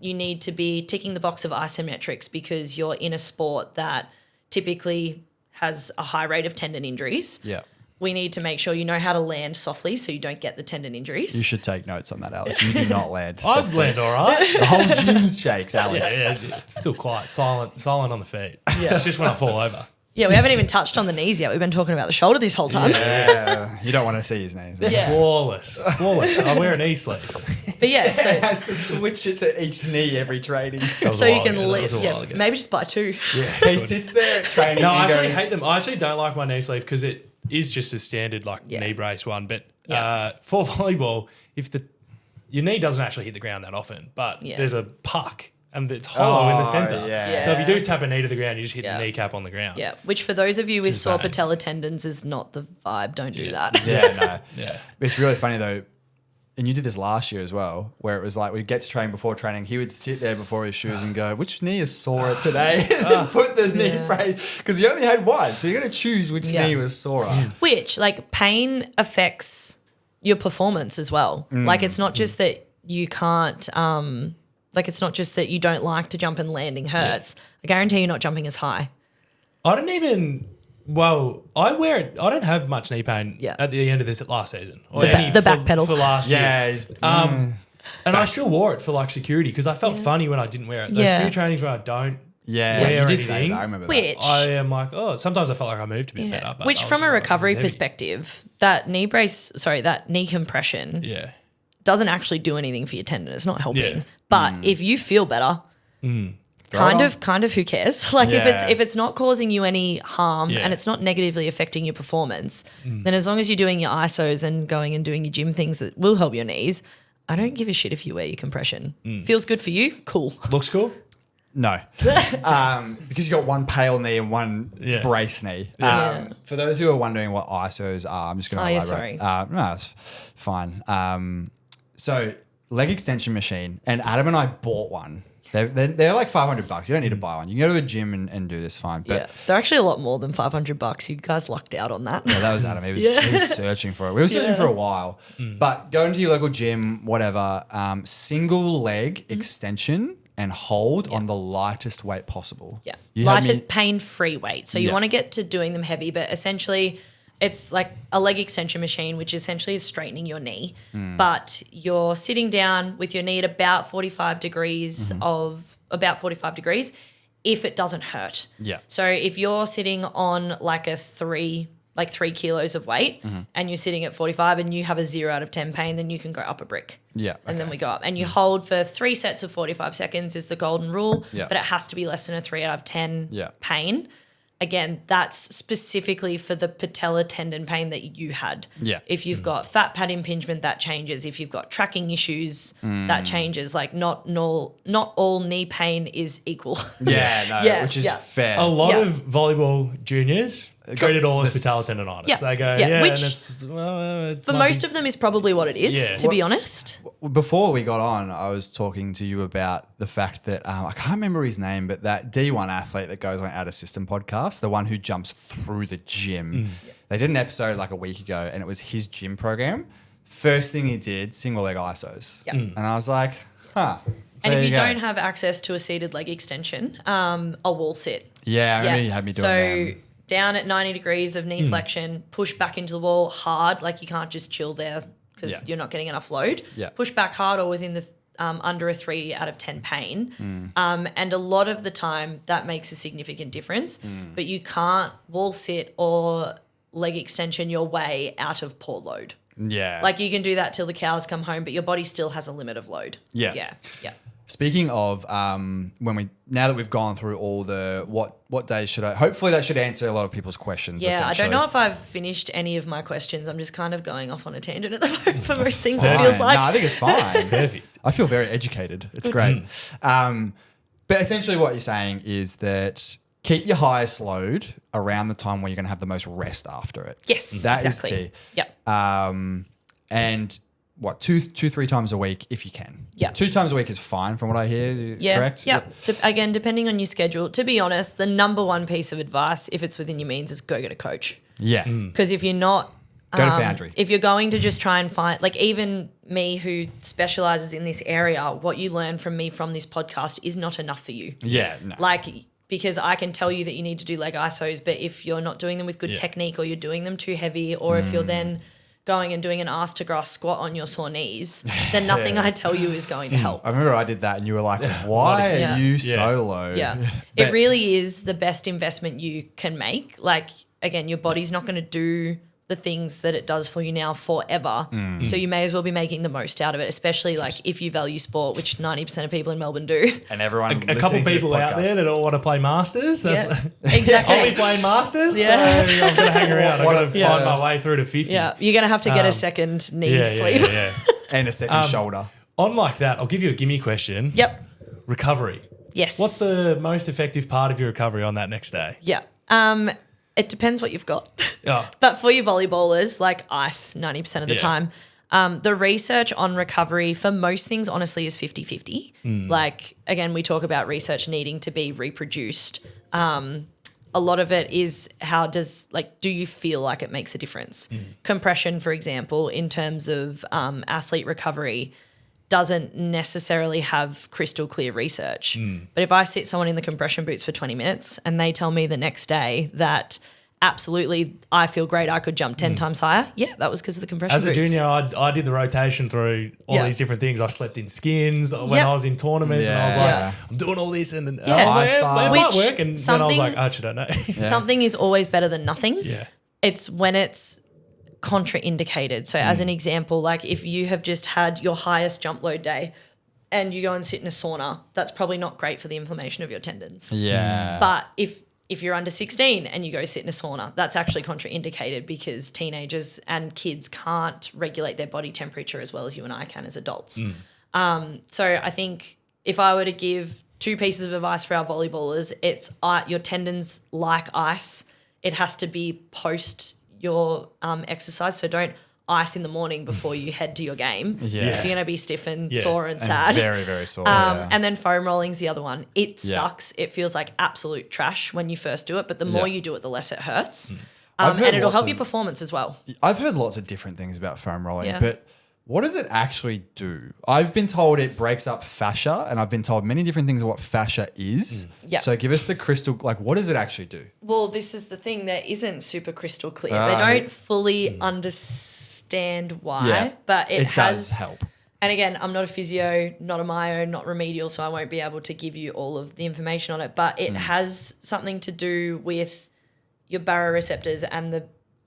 Speaker 4: You need to be ticking the box of isometrics, because you're in a sport that typically has a high rate of tendon injuries.
Speaker 3: Yeah.
Speaker 4: We need to make sure you know how to land softly so you don't get the tendon injuries.
Speaker 3: You should take notes on that, Alex. You do not land.
Speaker 2: I've landed all right.
Speaker 3: The whole gym shakes, Alex.
Speaker 2: Yeah, still quiet, silent on the feet. Yeah. It's just when I fall over.
Speaker 4: Yeah, we haven't even touched on the knees yet. We've been talking about the shoulder this whole time.
Speaker 3: Yeah. You don't want to see his knees.
Speaker 4: Yeah.
Speaker 2: Flawless. I wear an knee-sleeve.
Speaker 4: But yeah, so
Speaker 3: He has to switch it to each knee every training.
Speaker 4: so you can
Speaker 2: That was a while ago.
Speaker 4: maybe just buy two.
Speaker 3: He sits there at training
Speaker 2: No, I
Speaker 3: and
Speaker 2: actually
Speaker 3: goes,
Speaker 2: hate them. I actually don't like my knee sleeve because it is just a standard
Speaker 4: Yeah.
Speaker 2: knee brace one. But
Speaker 4: Yeah.
Speaker 2: for volleyball, if your knee doesn't actually hit the ground that often, but
Speaker 4: Yeah.
Speaker 2: there's a puck and it's hollow in the center.
Speaker 3: yeah.
Speaker 2: So if you do tap a knee to the ground, you just hit
Speaker 4: Yeah.
Speaker 2: the kneecap on the ground.
Speaker 4: Yeah, which for those of you with
Speaker 2: Just
Speaker 4: sore
Speaker 2: bang.
Speaker 4: patella tendons is not the vibe. Don't do that.
Speaker 3: Yeah, no.
Speaker 2: Yeah.
Speaker 3: It's really funny though. And you did this last year as well, where it was like we'd get to train before training. He would sit there before his shoes and go, "Which knee is sore today?" and then put the knee
Speaker 4: Yeah.
Speaker 3: brace because he only had one, so you're gonna choose which
Speaker 4: Yeah.
Speaker 3: knee was sore.
Speaker 4: Which, like, pain affects your performance as well. Like, it's not just that you can't, it's not just that you don't like to jump and landing hurts. I guarantee you're not jumping as high.
Speaker 2: I don't even. Well, I wear it. I don't have much knee pain
Speaker 4: Yeah.
Speaker 2: at the end of this last season. Or
Speaker 4: The back pedal.
Speaker 2: for last year.
Speaker 3: Yeah, he's,
Speaker 2: And I still wore it for like security because I felt funny when I didn't wear it. Those
Speaker 4: Yeah.
Speaker 2: few trainings where I don't
Speaker 3: yeah,
Speaker 2: wear
Speaker 3: you did say
Speaker 2: anything.
Speaker 3: that. I remember that.
Speaker 4: Which,
Speaker 2: I am like, oh, sometimes I felt like I moved a bit better. But
Speaker 4: which
Speaker 2: I was
Speaker 4: from a
Speaker 2: just like,
Speaker 4: recovery
Speaker 2: this is heavy.
Speaker 4: perspective, that knee compression
Speaker 2: Yeah.
Speaker 4: doesn't actually do anything for your tendon. It's not helping.
Speaker 2: Yeah.
Speaker 4: But if you feel better, kind of who cares? Like
Speaker 3: Yeah.
Speaker 4: if it's not causing you any harm
Speaker 2: Yeah.
Speaker 4: and it's not negatively affecting your performance, then as long as you're doing your ISOs and going and doing your gym things that will help your knees, I don't give a shit if you wear your compression. Feels good for you, cool.
Speaker 2: Looks cool.
Speaker 3: No, because you got one pale knee and one
Speaker 2: Yeah.
Speaker 3: brace knee.
Speaker 4: Yeah.
Speaker 3: For those who are wondering what ISOs are, I'm just going to
Speaker 4: Oh,
Speaker 3: elaborate.
Speaker 4: yeah, sorry.
Speaker 3: No, it's fine. So leg extension machine, and Adam and I bought one. They're like $500. You don't need to buy one. You can go to a gym and do this fine. But
Speaker 4: Yeah, they're actually a lot more than $500. You guys lucked out on that.
Speaker 3: yeah, that was Adam. He was searching for it. We were searching for a while. But go into your local gym, whatever, single leg extension and hold on the lightest weight possible.
Speaker 4: Yeah.
Speaker 3: You had
Speaker 4: Lightest pain-free weight. So you want to get to doing them heavy, but essentially it's like a leg extension machine, which essentially is straightening your knee. But you're sitting down with your knee at about 45 degrees if it doesn't hurt.
Speaker 3: Yeah.
Speaker 4: So if you're sitting on like 3 kilos of weight and you're sitting at 45 and you have a 0 out of 10 pain, then you can go up a brick.
Speaker 3: Yeah.
Speaker 4: And then we go up. And you hold for 3 sets of 45 seconds is the golden rule,
Speaker 3: Yeah.
Speaker 4: but it has to be less than a 3 out of 10
Speaker 3: Yeah.
Speaker 4: pain. Again, that's specifically for the patella tendon pain that you had.
Speaker 3: Yeah.
Speaker 4: If you've got fat pad impingement, that changes. If you've got tracking issues, that changes. Like not all knee pain is equal.
Speaker 3: Yeah, which is fair.
Speaker 2: A lot
Speaker 4: Yeah.
Speaker 2: of volleyball juniors treat it all as patella tendonitis.
Speaker 4: Yeah.
Speaker 2: They go,
Speaker 4: Yeah, which
Speaker 2: and it's, it
Speaker 4: For
Speaker 2: might
Speaker 4: most of them is probably what it is,
Speaker 2: Yeah.
Speaker 4: to be honest.
Speaker 3: Before we got on, I was talking to you about the fact that I can't remember his name, but that D1 athlete that goes on Out of System podcast, the one who jumps through the gym. They did an episode like a week ago, and it was his gym program. First thing he did, single leg isos.
Speaker 4: Yeah.
Speaker 3: And I was like, huh.
Speaker 4: And
Speaker 3: there
Speaker 4: if you
Speaker 3: go.
Speaker 4: don't have access to a seated leg extension, a wall sit.
Speaker 3: Yeah, I remember you had me doing
Speaker 4: So
Speaker 3: them.
Speaker 4: down at 90 degrees of knee flexion, push back into the wall hard, like you can't just chill there because
Speaker 3: Yeah.
Speaker 4: you're not getting enough load.
Speaker 3: Yeah.
Speaker 4: Push back hard or within the under a 3 out of 10 pain. And a lot of the time that makes a significant difference, but you can't wall sit or leg extension your way out of poor load.
Speaker 3: Yeah.
Speaker 4: Like you can do that till the cows come home, but your body still has a limit of load.
Speaker 3: Yeah.
Speaker 4: Yeah.
Speaker 3: Speaking of now that we've gone through all the what days should I, hopefully that should answer a lot of people's questions.
Speaker 4: Yeah, I don't
Speaker 3: essentially.
Speaker 4: know if I've finished any of my questions. I'm just kind of going off on a tangent at the moment for most things,
Speaker 3: Fine.
Speaker 4: it feels like.
Speaker 3: No, I think it's fine.
Speaker 2: Perfect.
Speaker 3: I feel very educated. It's great. But essentially what you're saying is that keep your highest load around the time when you're going to have the most rest after it.
Speaker 4: Yes,
Speaker 3: That is
Speaker 4: exactly.
Speaker 3: key.
Speaker 4: Yeah.
Speaker 3: And what, 3 times a week if you can.
Speaker 4: Yeah.
Speaker 3: 2 times a week is fine from what I hear.
Speaker 4: Yeah.
Speaker 3: Correct?
Speaker 4: Yeah. Again, depending on your schedule. To be honest, the number one piece of advice, if it's within your means, is go get a coach.
Speaker 3: Yeah.
Speaker 4: Because if you're not,
Speaker 3: Go to Foundry.
Speaker 4: if you're going to just try and find, like even me who specializes in this area, what you learn from me from this podcast is not enough for you.
Speaker 3: Yeah. No.
Speaker 4: Like, because I can tell you that you need to do leg isos, but if you're not doing them with good
Speaker 2: Yeah.
Speaker 4: technique or you're doing them too heavy, or if you're then going and doing an ass to grass squat on your sore knees, then nothing I tell you is going to help.
Speaker 3: I remember I did that and you were like, why
Speaker 4: Yeah.
Speaker 3: are you
Speaker 2: Yeah.
Speaker 3: so low?
Speaker 4: Yeah.
Speaker 3: But-
Speaker 4: It really is the best investment you can make. Like, again, your body's not going to do the things that it does for you now forever. So you may as well be making the most out of it, especially like if you value sport, which 90% of people in Melbourne do.
Speaker 3: And everyone
Speaker 2: A
Speaker 3: listening
Speaker 2: couple
Speaker 3: to this
Speaker 2: people out
Speaker 3: podcast.
Speaker 2: there that all want to play Masters.
Speaker 4: Yeah,
Speaker 2: I'll be
Speaker 4: exactly.
Speaker 2: playing Masters.
Speaker 4: Yeah.
Speaker 2: So I'm going to hang around. I've got to
Speaker 3: Yeah.
Speaker 2: find my way through to 50.
Speaker 4: Yeah, you're going to have to get a second knee sleeve.
Speaker 2: Yeah.
Speaker 3: And a second shoulder.
Speaker 2: On like that, I'll give you a gimme question.
Speaker 4: Yep.
Speaker 2: Recovery.
Speaker 4: Yes.
Speaker 2: What's the most effective part of your recovery on that next day?
Speaker 4: Yeah. It depends what you've got.
Speaker 2: Oh,
Speaker 4: But for your volleyballers, like ice 90% of the
Speaker 2: Yeah.
Speaker 4: time, the research on recovery for most things, honestly, is 50-50. Like, again, we talk about research needing to be reproduced. A lot of it is do you feel like it makes a difference? Compression, for example, in terms of athlete recovery, doesn't necessarily have crystal clear research. But if I sit someone in the compression boots for 20 minutes and they tell me the next day that absolutely I feel great, I could jump 10 times higher, yeah, that was because of the compression
Speaker 2: as a
Speaker 4: boots.
Speaker 2: junior, I did the rotation through all
Speaker 4: Yeah.
Speaker 2: these different things. I slept in skins when
Speaker 4: Yep.
Speaker 2: I was in tournaments, and I was
Speaker 3: Yeah.
Speaker 2: like,
Speaker 3: Yeah.
Speaker 2: I'm doing all this, and
Speaker 4: Yeah.
Speaker 2: I was like,
Speaker 3: Ice
Speaker 2: it
Speaker 3: bar.
Speaker 2: might
Speaker 4: Which
Speaker 2: work. And then I was
Speaker 4: something-
Speaker 2: like, actually, I don't know.
Speaker 4: Something is always better than nothing.
Speaker 2: Yeah.
Speaker 4: It's when it's contraindicated. So as an example, like if you have just had your highest jump load day and you go and sit in a sauna, that's probably not great for the inflammation of your tendons.
Speaker 3: Yeah.
Speaker 4: But if you're under 16 and you go sit in a sauna, that's actually contraindicated because teenagers and kids can't regulate their body temperature as well as you and I can as adults. So I think if I were to give 2 pieces of advice for our volleyballers, it's your tendons like ice. It has to be post your exercise. So don't ice in the morning before you head to your game.
Speaker 3: Yeah.
Speaker 4: So you're going to be stiff and
Speaker 2: Yeah.
Speaker 4: sore and
Speaker 3: And
Speaker 4: sad.
Speaker 3: very, very sore. Yeah.
Speaker 4: And then foam rolling's the other one. It
Speaker 3: Yeah.
Speaker 4: sucks. It feels like absolute trash when you first do it, but the more
Speaker 3: Yeah.
Speaker 4: you do it, the less it hurts.
Speaker 3: I've heard
Speaker 4: And it'll
Speaker 3: lots
Speaker 4: help
Speaker 3: of-
Speaker 4: your performance as well.
Speaker 3: I've heard lots of different things about foam rolling,
Speaker 4: Yeah.
Speaker 3: but What does it actually do? I've been told it breaks up fascia, and I've been told many different things of what fascia is.
Speaker 4: Yeah.
Speaker 3: So give us the crystal, like, what does it actually do?
Speaker 4: Well, this is the thing that isn't super crystal clear. They don't fully understand why, but it
Speaker 3: does
Speaker 4: has
Speaker 3: help.
Speaker 4: And again, I'm not a physio, not a myo, not remedial, so I won't be able to give you all of the information on it. But it has something to do with your baroreceptors and the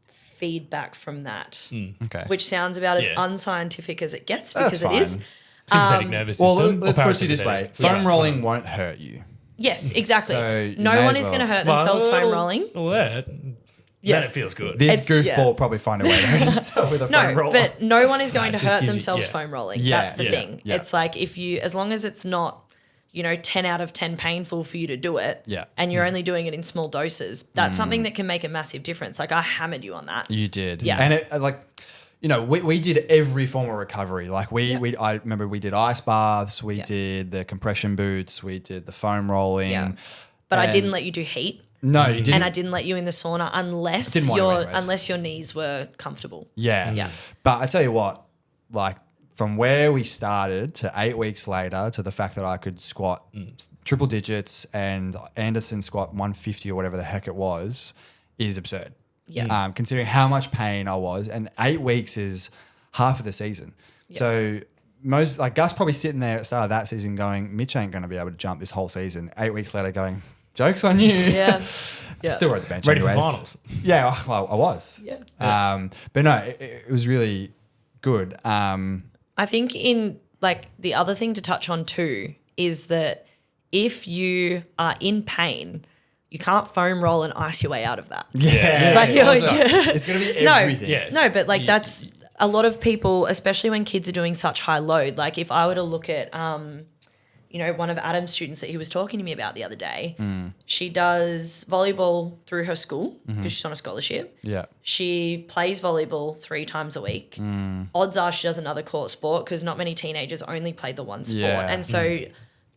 Speaker 4: feedback from that,
Speaker 3: Okay.
Speaker 4: which sounds about as
Speaker 2: Yeah.
Speaker 4: unscientific as it gets because
Speaker 3: That's
Speaker 4: it is.
Speaker 3: fine.
Speaker 2: Sympathetic nervous
Speaker 3: Well,
Speaker 2: system.
Speaker 3: let's
Speaker 2: or
Speaker 3: put it this way.
Speaker 2: parasympathetic?
Speaker 3: Foam rolling won't hurt you.
Speaker 4: Yes, exactly.
Speaker 3: So you
Speaker 4: no
Speaker 3: may
Speaker 4: one
Speaker 3: as
Speaker 4: is going to
Speaker 3: well-
Speaker 4: hurt themselves
Speaker 2: Well,
Speaker 4: foam rolling.
Speaker 2: Well, that.
Speaker 4: Yes.
Speaker 2: Then it feels good.
Speaker 3: This
Speaker 4: It's-
Speaker 3: goofball
Speaker 4: yeah.
Speaker 3: will probably find a way to hurt himself with a foam
Speaker 4: No,
Speaker 3: roller.
Speaker 4: but no one is going
Speaker 2: No,
Speaker 4: to
Speaker 2: it just
Speaker 4: hurt
Speaker 2: gives you-
Speaker 4: themselves
Speaker 2: yeah.
Speaker 4: foam rolling.
Speaker 3: Yeah,
Speaker 4: That's the
Speaker 2: yeah,
Speaker 4: thing.
Speaker 3: yeah.
Speaker 4: It's like if you, as long as it's not, 10 out of 10 painful for you to do it,
Speaker 3: Yeah.
Speaker 4: and you're only doing it in small doses, that's something that can make a massive difference. Like I hammered you on that.
Speaker 3: You did.
Speaker 4: Yeah.
Speaker 3: And it, like, we did every form of recovery. Like I remember we did ice baths, we did the compression boots, we did the foam rolling.
Speaker 4: Yeah. But I
Speaker 3: and-
Speaker 4: didn't let you do heat,
Speaker 3: No, you didn't.
Speaker 4: and I didn't let you in the sauna unless
Speaker 3: Didn't want to anyways.
Speaker 4: unless your knees were comfortable.
Speaker 3: Yeah.
Speaker 4: Yeah.
Speaker 3: But I tell you what, like from where we started to 8 weeks later to the fact that I could squat triple digits and Anderson squat 150 or whatever the heck it was is absurd.
Speaker 4: Yeah.
Speaker 3: Considering how much pain I was, and 8 weeks is half of the season. So most like Gus probably sitting there at the start of that season going, Mitch ain't going to be able to jump this whole season. 8 weeks later going, joke's on you.
Speaker 4: Yeah. Yeah.
Speaker 3: Still at the bench
Speaker 2: Ready for
Speaker 3: anyways.
Speaker 2: finals.
Speaker 3: Yeah, well, I was.
Speaker 4: Yeah.
Speaker 3: But no, it was really good.
Speaker 4: I think in like the other thing to touch on too is that if you are in pain, you can't foam roll and ice your way out of that.
Speaker 3: Yeah.
Speaker 4: Like, you're-
Speaker 3: It's going to be
Speaker 4: No.
Speaker 3: everything.
Speaker 2: Yeah.
Speaker 4: No, but like that's a lot of people, especially when kids are doing such high load. Like if I were to look at, one of Adam's students that he was talking to me about the other day, she does volleyball through her school because she's on a scholarship.
Speaker 3: Yeah.
Speaker 4: She plays volleyball 3 times a week. Odds are she does another court sport because not many teenagers only play the one sport.
Speaker 3: Yeah.
Speaker 4: And so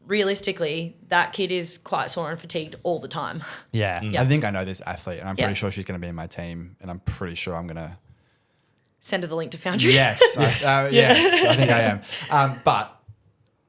Speaker 4: realistically, that kid is quite sore and fatigued all the time.
Speaker 3: Yeah. I think I know this athlete, and I'm pretty
Speaker 4: Yeah.
Speaker 3: sure she's going to be in my team, and I'm pretty sure I'm going to.
Speaker 4: Send her the link to Foundry.
Speaker 3: Yes. Yes, I think I am. But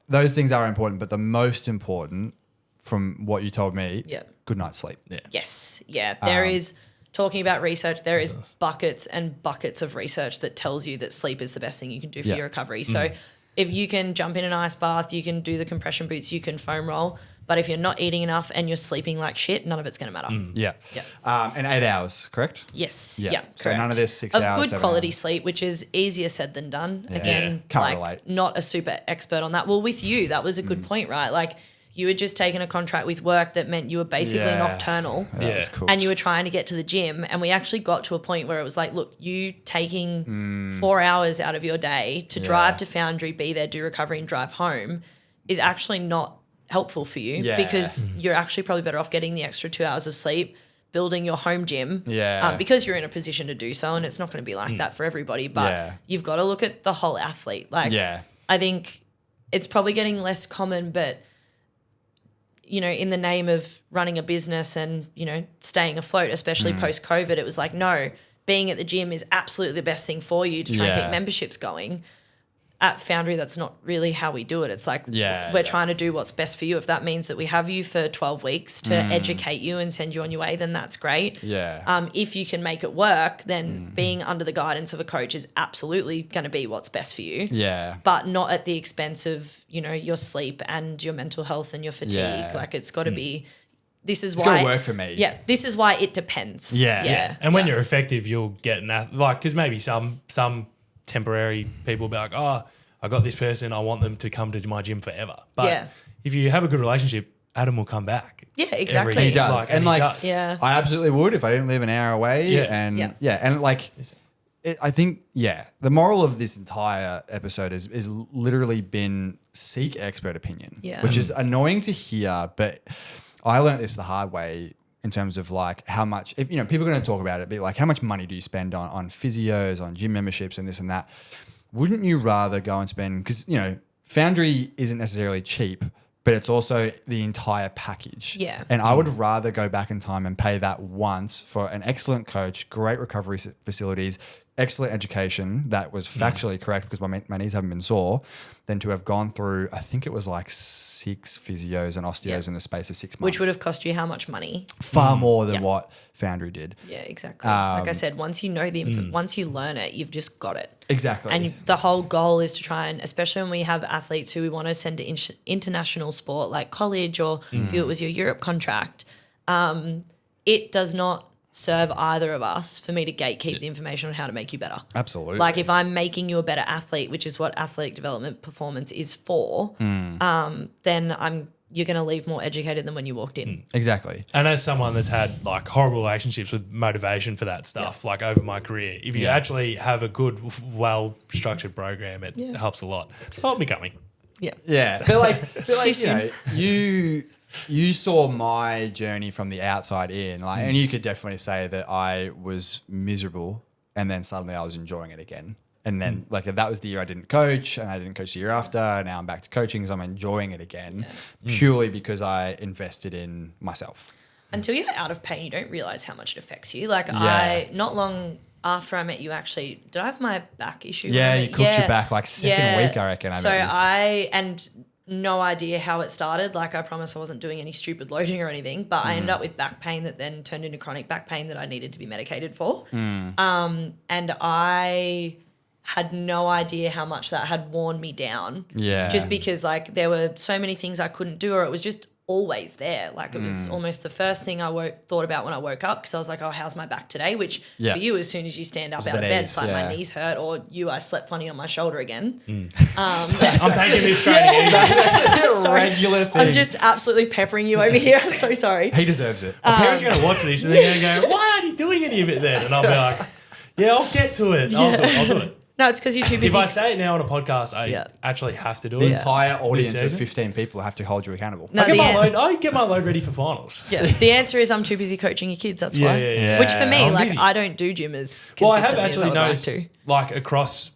Speaker 3: those things are important, but the most important from what you told me,
Speaker 4: Yeah.
Speaker 3: good night's sleep.
Speaker 2: Yeah.
Speaker 4: Yes. Yeah. There is, talking about research, there is buckets and buckets of research that tells you that sleep is the best thing you can do for
Speaker 3: Yeah.
Speaker 4: your recovery. So if you can jump in an ice bath, you can do the compression boots, you can foam roll. But if you're not eating enough and you're sleeping like shit, none of it's going to matter.
Speaker 3: Yeah.
Speaker 4: Yeah.
Speaker 3: And 8 hours, correct?
Speaker 4: Yes.
Speaker 3: Yeah.
Speaker 4: Yeah.
Speaker 3: So none of
Speaker 4: correct.
Speaker 3: this 6
Speaker 4: of
Speaker 3: hours,
Speaker 4: good
Speaker 3: 7
Speaker 4: quality
Speaker 3: hours.
Speaker 4: sleep, which is easier said than done. Again,
Speaker 3: Can't
Speaker 4: like
Speaker 3: relate.
Speaker 4: not a super expert on that. Well, with you, that was a good point, right? Like you had just taken a contract with work that meant you were basically
Speaker 3: Yeah.
Speaker 4: nocturnal.
Speaker 3: That was
Speaker 2: Yeah.
Speaker 3: cool.
Speaker 4: And you were trying to get to the gym, and we actually got to a point where it was like, look, you taking 4 hours out of your day to drive to Foundry, be there, do recovery, and drive home is actually not helpful for you
Speaker 3: Yeah.
Speaker 4: because you're actually probably better off getting the extra 2 hours of sleep, building your home gym,
Speaker 3: Yeah.
Speaker 4: because you're in a position to do so, and it's not going to be like that for everybody. But
Speaker 3: Yeah.
Speaker 4: you've got to look at the whole athlete. Like,
Speaker 3: Yeah.
Speaker 4: I think it's probably getting less common, but in the name of running a business and, staying afloat, especially post-COVID, it was like, no, being at the gym is absolutely the best thing for you to try and
Speaker 3: Yeah.
Speaker 4: keep memberships going. At Foundry, that's not really how we do it. It's like
Speaker 3: Yeah,
Speaker 4: we're
Speaker 3: yeah.
Speaker 4: trying to do what's best for you. If that means that we have you for 12 weeks to educate you and send you on your way, then that's great.
Speaker 3: Yeah.
Speaker 4: If you can make it work, then being under the guidance of a coach is absolutely going to be what's best for you.
Speaker 3: Yeah.
Speaker 4: But not at the expense of, your sleep and your mental health and your fatigue.
Speaker 3: Yeah.
Speaker 4: Like it's got to be, this is
Speaker 3: It's
Speaker 4: why.
Speaker 3: got to work for me.
Speaker 4: Yeah. This is why it depends.
Speaker 3: Yeah.
Speaker 4: Yeah.
Speaker 2: And when you're effective, you'll get because maybe some temporary people will be like, oh, I got this person, I want them to come to my gym forever. But
Speaker 4: Yeah.
Speaker 2: if you have a good relationship, Adam will come back.
Speaker 4: Yeah,
Speaker 2: every
Speaker 4: exactly.
Speaker 2: day.
Speaker 3: He does. And
Speaker 2: he does.
Speaker 4: Yeah.
Speaker 3: I absolutely would if I didn't live an hour away.
Speaker 2: Yeah.
Speaker 3: And
Speaker 4: Yeah.
Speaker 3: and like, I think, the moral of this entire episode is literally been seek expert opinion,
Speaker 4: Yeah.
Speaker 3: which is annoying to hear, but I learned this the hard way in terms of like how much, if people are going to talk about it, be like, how much money do you spend on physios, on gym memberships and this and that? Wouldn't you rather go and spend, because, Foundry isn't necessarily cheap, but it's also the entire package.
Speaker 4: Yeah.
Speaker 3: And I would rather go back in time and pay that once for an excellent coach, great recovery facilities, excellent education that was factually correct because my knees haven't been sore, than to have gone through, I think it was like 6 physios and osteos in the space of 6 months.
Speaker 4: Which would have cost you how much money?
Speaker 3: far more than what Foundry did.
Speaker 4: Yeah, exactly. Like I said, once you know once you learn it, you've just got it.
Speaker 3: Exactly.
Speaker 4: And the whole goal is to try and, especially when we have athletes who we want to send to international sport like college, or if it was your Europe contract, it does not serve either of us for me to gatekeep the information on how to make you better.
Speaker 3: Absolutely.
Speaker 4: Like if I'm making you a better athlete, which is what athletic development performance is for, then you're going to leave more educated than when you walked in.
Speaker 3: Exactly.
Speaker 2: And as someone that's had like horrible relationships with motivation for that stuff, like over my career, if you actually have a good, well-structured program, it helps a lot. So I'll be coming.
Speaker 4: Yeah.
Speaker 3: Yeah. But like you saw my journey from the outside in, like, and you could definitely say that I was miserable and then suddenly I was enjoying it again. And then like that was the year I didn't coach, and I didn't coach the year after. And now I'm back to coaching because I'm enjoying it again, purely because I invested in myself.
Speaker 4: Until you're out of pain, you don't realize how much it affects you. Like not long after I met you, actually, did I have my back issue?
Speaker 3: Yeah, you cooked your back like second week, I reckon.
Speaker 4: And no idea how it started. Like I promise I wasn't doing any stupid loading or anything, but I ended up with back pain that then turned into chronic back pain that I needed to be medicated for. And I had no idea how much that had worn me down.
Speaker 3: Yeah.
Speaker 4: Just because like there were so many things I couldn't do, or it was just always there. Like it was almost the first thing I thought about when I woke up, because I was like, oh, how's my back today? Which for you, as soon as you stand up out of bed, it's like my knees hurt, or I slept funny on my shoulder again.
Speaker 2: I'm taking this training.
Speaker 3: That's a regular thing.
Speaker 4: I'm just absolutely peppering you over here. I'm so sorry.
Speaker 3: He deserves it.
Speaker 2: My parents are going to watch this and they're going to go, why aren't you doing any of it then? And I'll be like, yeah, I'll get to it. I'll do it.
Speaker 4: No, it's because you're too busy.
Speaker 2: If I say it now on a podcast, I actually have to do
Speaker 3: The
Speaker 2: it.
Speaker 3: entire audience of 15 people have to hold you accountable.
Speaker 4: No,
Speaker 2: I get my load ready for finals.
Speaker 4: Yeah, the answer is I'm too busy coaching your kids. That's why.
Speaker 3: Yeah.
Speaker 4: Which for me,
Speaker 2: I'm
Speaker 4: like
Speaker 2: busy.
Speaker 4: I don't do gym as
Speaker 2: Well, I
Speaker 4: consistently
Speaker 2: have
Speaker 4: as I
Speaker 2: actually
Speaker 4: would like
Speaker 2: noticed,
Speaker 4: to.
Speaker 2: like across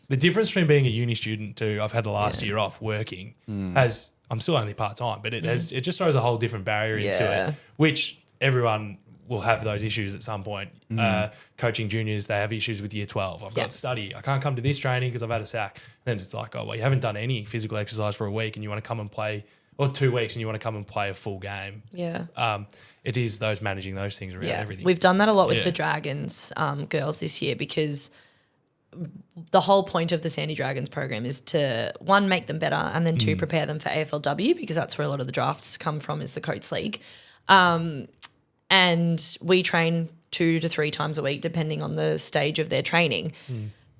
Speaker 2: the difference between being a uni student to I've had the last year off working has, I'm still only part-time, but it just throws a whole different barrier into it, which everyone will have those issues at some point. Coaching juniors, they have issues with year 12. I've got study. I can't come to this training because I've had a sack. And then it's like, oh, well, you haven't done any physical exercise for a week and you want to come and play, or 2 weeks and you want to come and play a full game.
Speaker 4: Yeah.
Speaker 2: It is those managing those things around everything.
Speaker 4: We've done that a lot with the Dragons girls this year, because the whole point of the Sandy Dragons program is to, 1, make them better, and then 2, prepare them for AFLW, because that's where a lot of the drafts come from, is the Coates League. And we train 2 to 3 times a week, depending on the stage of their training.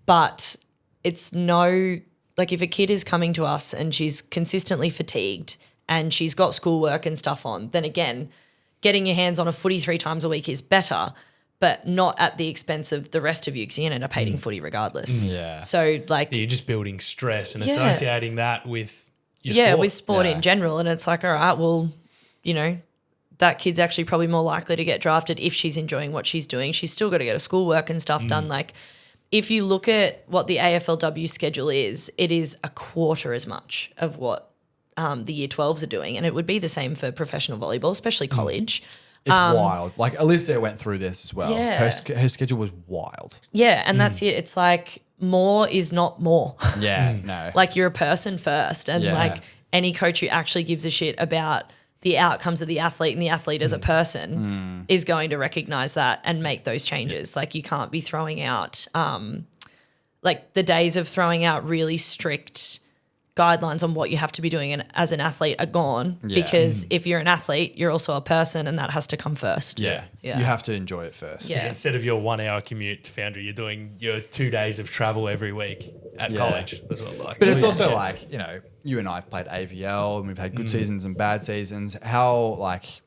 Speaker 4: But it's like if a kid is coming to us and she's consistently fatigued and she's got schoolwork and stuff on, then again, getting your hands on a footy 3 times a week is better, but not at the expense of the rest of you, because you're going to end up hating footy regardless.
Speaker 3: Yeah.
Speaker 4: So like...
Speaker 2: You're just building stress and associating that with your sport.
Speaker 4: with sport in general. And it's like, all right, well, that kid's actually probably more likely to get drafted if she's enjoying what she's doing. She's still got to get her schoolwork and stuff done. Like if you look at what the AFLW schedule is, it is a quarter as much of what the year 12s are doing. And it would be the same for professional volleyball, especially college.
Speaker 3: It's wild. Like Alyssa went through this as well.
Speaker 4: Yeah.
Speaker 3: Her schedule was wild.
Speaker 4: Yeah, and that's it. It's like more is not more.
Speaker 3: Yeah, no.
Speaker 4: Like you're a person first, and like any coach who actually gives a shit about the outcomes of the athlete and the athlete as a person is going to recognize that and make those changes. Like you can't be throwing out like the days of throwing out really strict guidelines on what you have to be doing as an athlete are gone, because if you're an athlete, you're also a person, and that has to come first.
Speaker 3: Yeah. You have to enjoy it first.
Speaker 4: Yeah.
Speaker 2: Instead of your 1 hour commute to Foundry, you're doing your 2 days of travel every week at college. That's what I'm like.
Speaker 3: But it's also like, you and I have played AVL and we've had good seasons and bad seasons. How like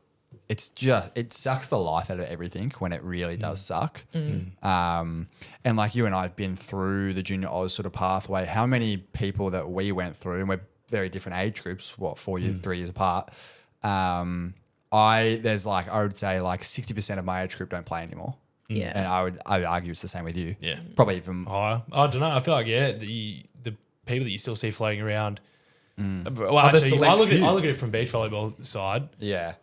Speaker 3: it sucks the life out of everything when it really does suck. And like you and I have been through the junior Oz sort of pathway. How many people that we went through, and we're very different age groups, 4 years, 3 years apart. I would say like 60% of my age group don't play anymore.
Speaker 4: Yeah.
Speaker 3: And I would argue it's the same with you.
Speaker 2: Yeah.
Speaker 3: Probably even
Speaker 2: I don't know. I feel like the people that you still see floating around. Well,
Speaker 3: Are the
Speaker 2: actually, I
Speaker 3: select
Speaker 2: look
Speaker 3: few.
Speaker 2: at it from beach volleyball side.
Speaker 3: Yeah.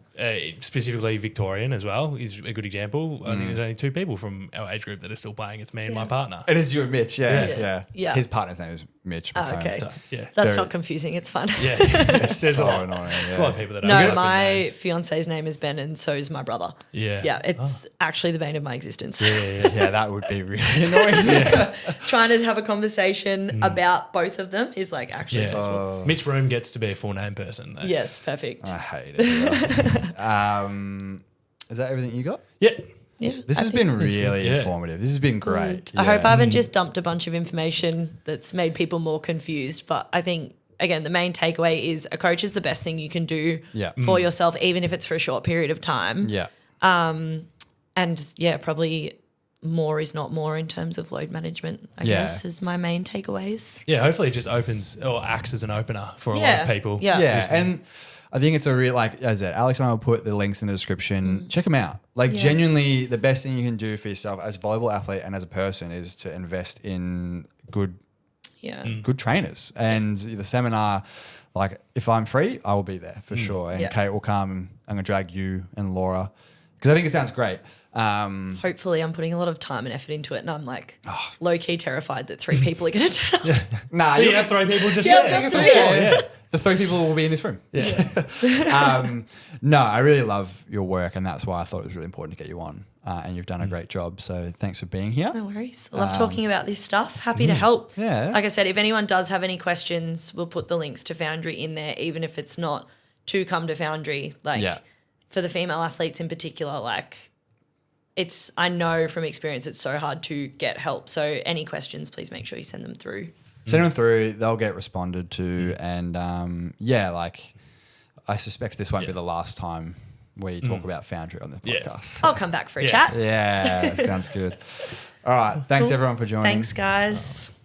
Speaker 2: specifically Victorian as well, is a good example. I think there's only 2 people from our age group that are still playing. It's me and my partner.
Speaker 3: It is you and Mitch, yeah.
Speaker 4: Yeah.
Speaker 3: His partner's name is Mitch.
Speaker 4: Okay.
Speaker 2: So, yeah.
Speaker 4: That's
Speaker 3: Very-
Speaker 4: not confusing. It's fun.
Speaker 2: Yeah.
Speaker 3: It's
Speaker 2: There's
Speaker 3: so
Speaker 2: a lot.
Speaker 3: annoying.
Speaker 2: There's a lot of people that don't
Speaker 4: No,
Speaker 2: have good
Speaker 4: my
Speaker 2: names.
Speaker 4: fiance's name is Ben, and so is my brother.
Speaker 2: Yeah.
Speaker 4: Yeah, it's actually the bane of my existence.
Speaker 3: Yeah, that would be really annoying.
Speaker 4: Trying to have a conversation about both of them is like actually
Speaker 2: Yeah.
Speaker 4: impossible.
Speaker 2: Mitch Broom gets to be a full name person. Though.
Speaker 4: Yes, perfect.
Speaker 3: I hate it. Is that everything you got?
Speaker 2: Yeah.
Speaker 4: Yeah,
Speaker 3: This
Speaker 4: I
Speaker 3: has
Speaker 4: think
Speaker 3: been really
Speaker 2: yeah.
Speaker 3: informative. This has been great.
Speaker 4: I hope I haven't just dumped a bunch of information that's made people more confused. But I think, again, the main takeaway is a coach is the best thing you can do
Speaker 3: Yeah.
Speaker 4: for yourself, even if it's for a short period of time.
Speaker 3: Yeah.
Speaker 4: And yeah, probably more is not more in terms of load management, I
Speaker 3: Yeah.
Speaker 4: guess, is my main takeaways.
Speaker 2: Yeah, hopefully it just opens or acts as an opener for a lot of people.
Speaker 4: Yeah.
Speaker 3: Yeah, and I think it's a real, like as I said, Alex and I will put the links in the description. Check them out. Like genuinely, the best thing you can do for yourself as a volleyball athlete and as a person is to invest in good trainers. And the seminar, like if I'm free, I will be there for sure. And Kate will come. I'm gonna drag you and Laura because I think it sounds great.
Speaker 4: Hopefully I'm putting a lot of time and effort into it, and I'm like low-key terrified that 3 people are going to turn up.
Speaker 3: Nah,
Speaker 2: You have 3 people just
Speaker 4: Yeah,
Speaker 2: there.
Speaker 4: yeah,
Speaker 2: That's
Speaker 4: yeah.
Speaker 2: all, yeah.
Speaker 3: The 3 people will be in this room. Yeah. No, I really love your work, and that's why I thought it was really important to get you on. And you've done a great job. So thanks for being here.
Speaker 4: No worries. I love talking about this stuff. Happy to help.
Speaker 3: Yeah.
Speaker 4: Like I said, if anyone does have any questions, we'll put the links to Foundry in there, even if it's not to come to Foundry. Like for the female athletes in particular, like I know from experience it's so hard to get help. So any questions, please make sure you send them through.
Speaker 3: Send them through. They'll get responded to. And like I suspect this won't be the last time we talk about Foundry on the podcast.
Speaker 4: I'll come back for a chat.
Speaker 3: Yeah, sounds good. All right. Thanks everyone for joining.
Speaker 4: Thanks, guys.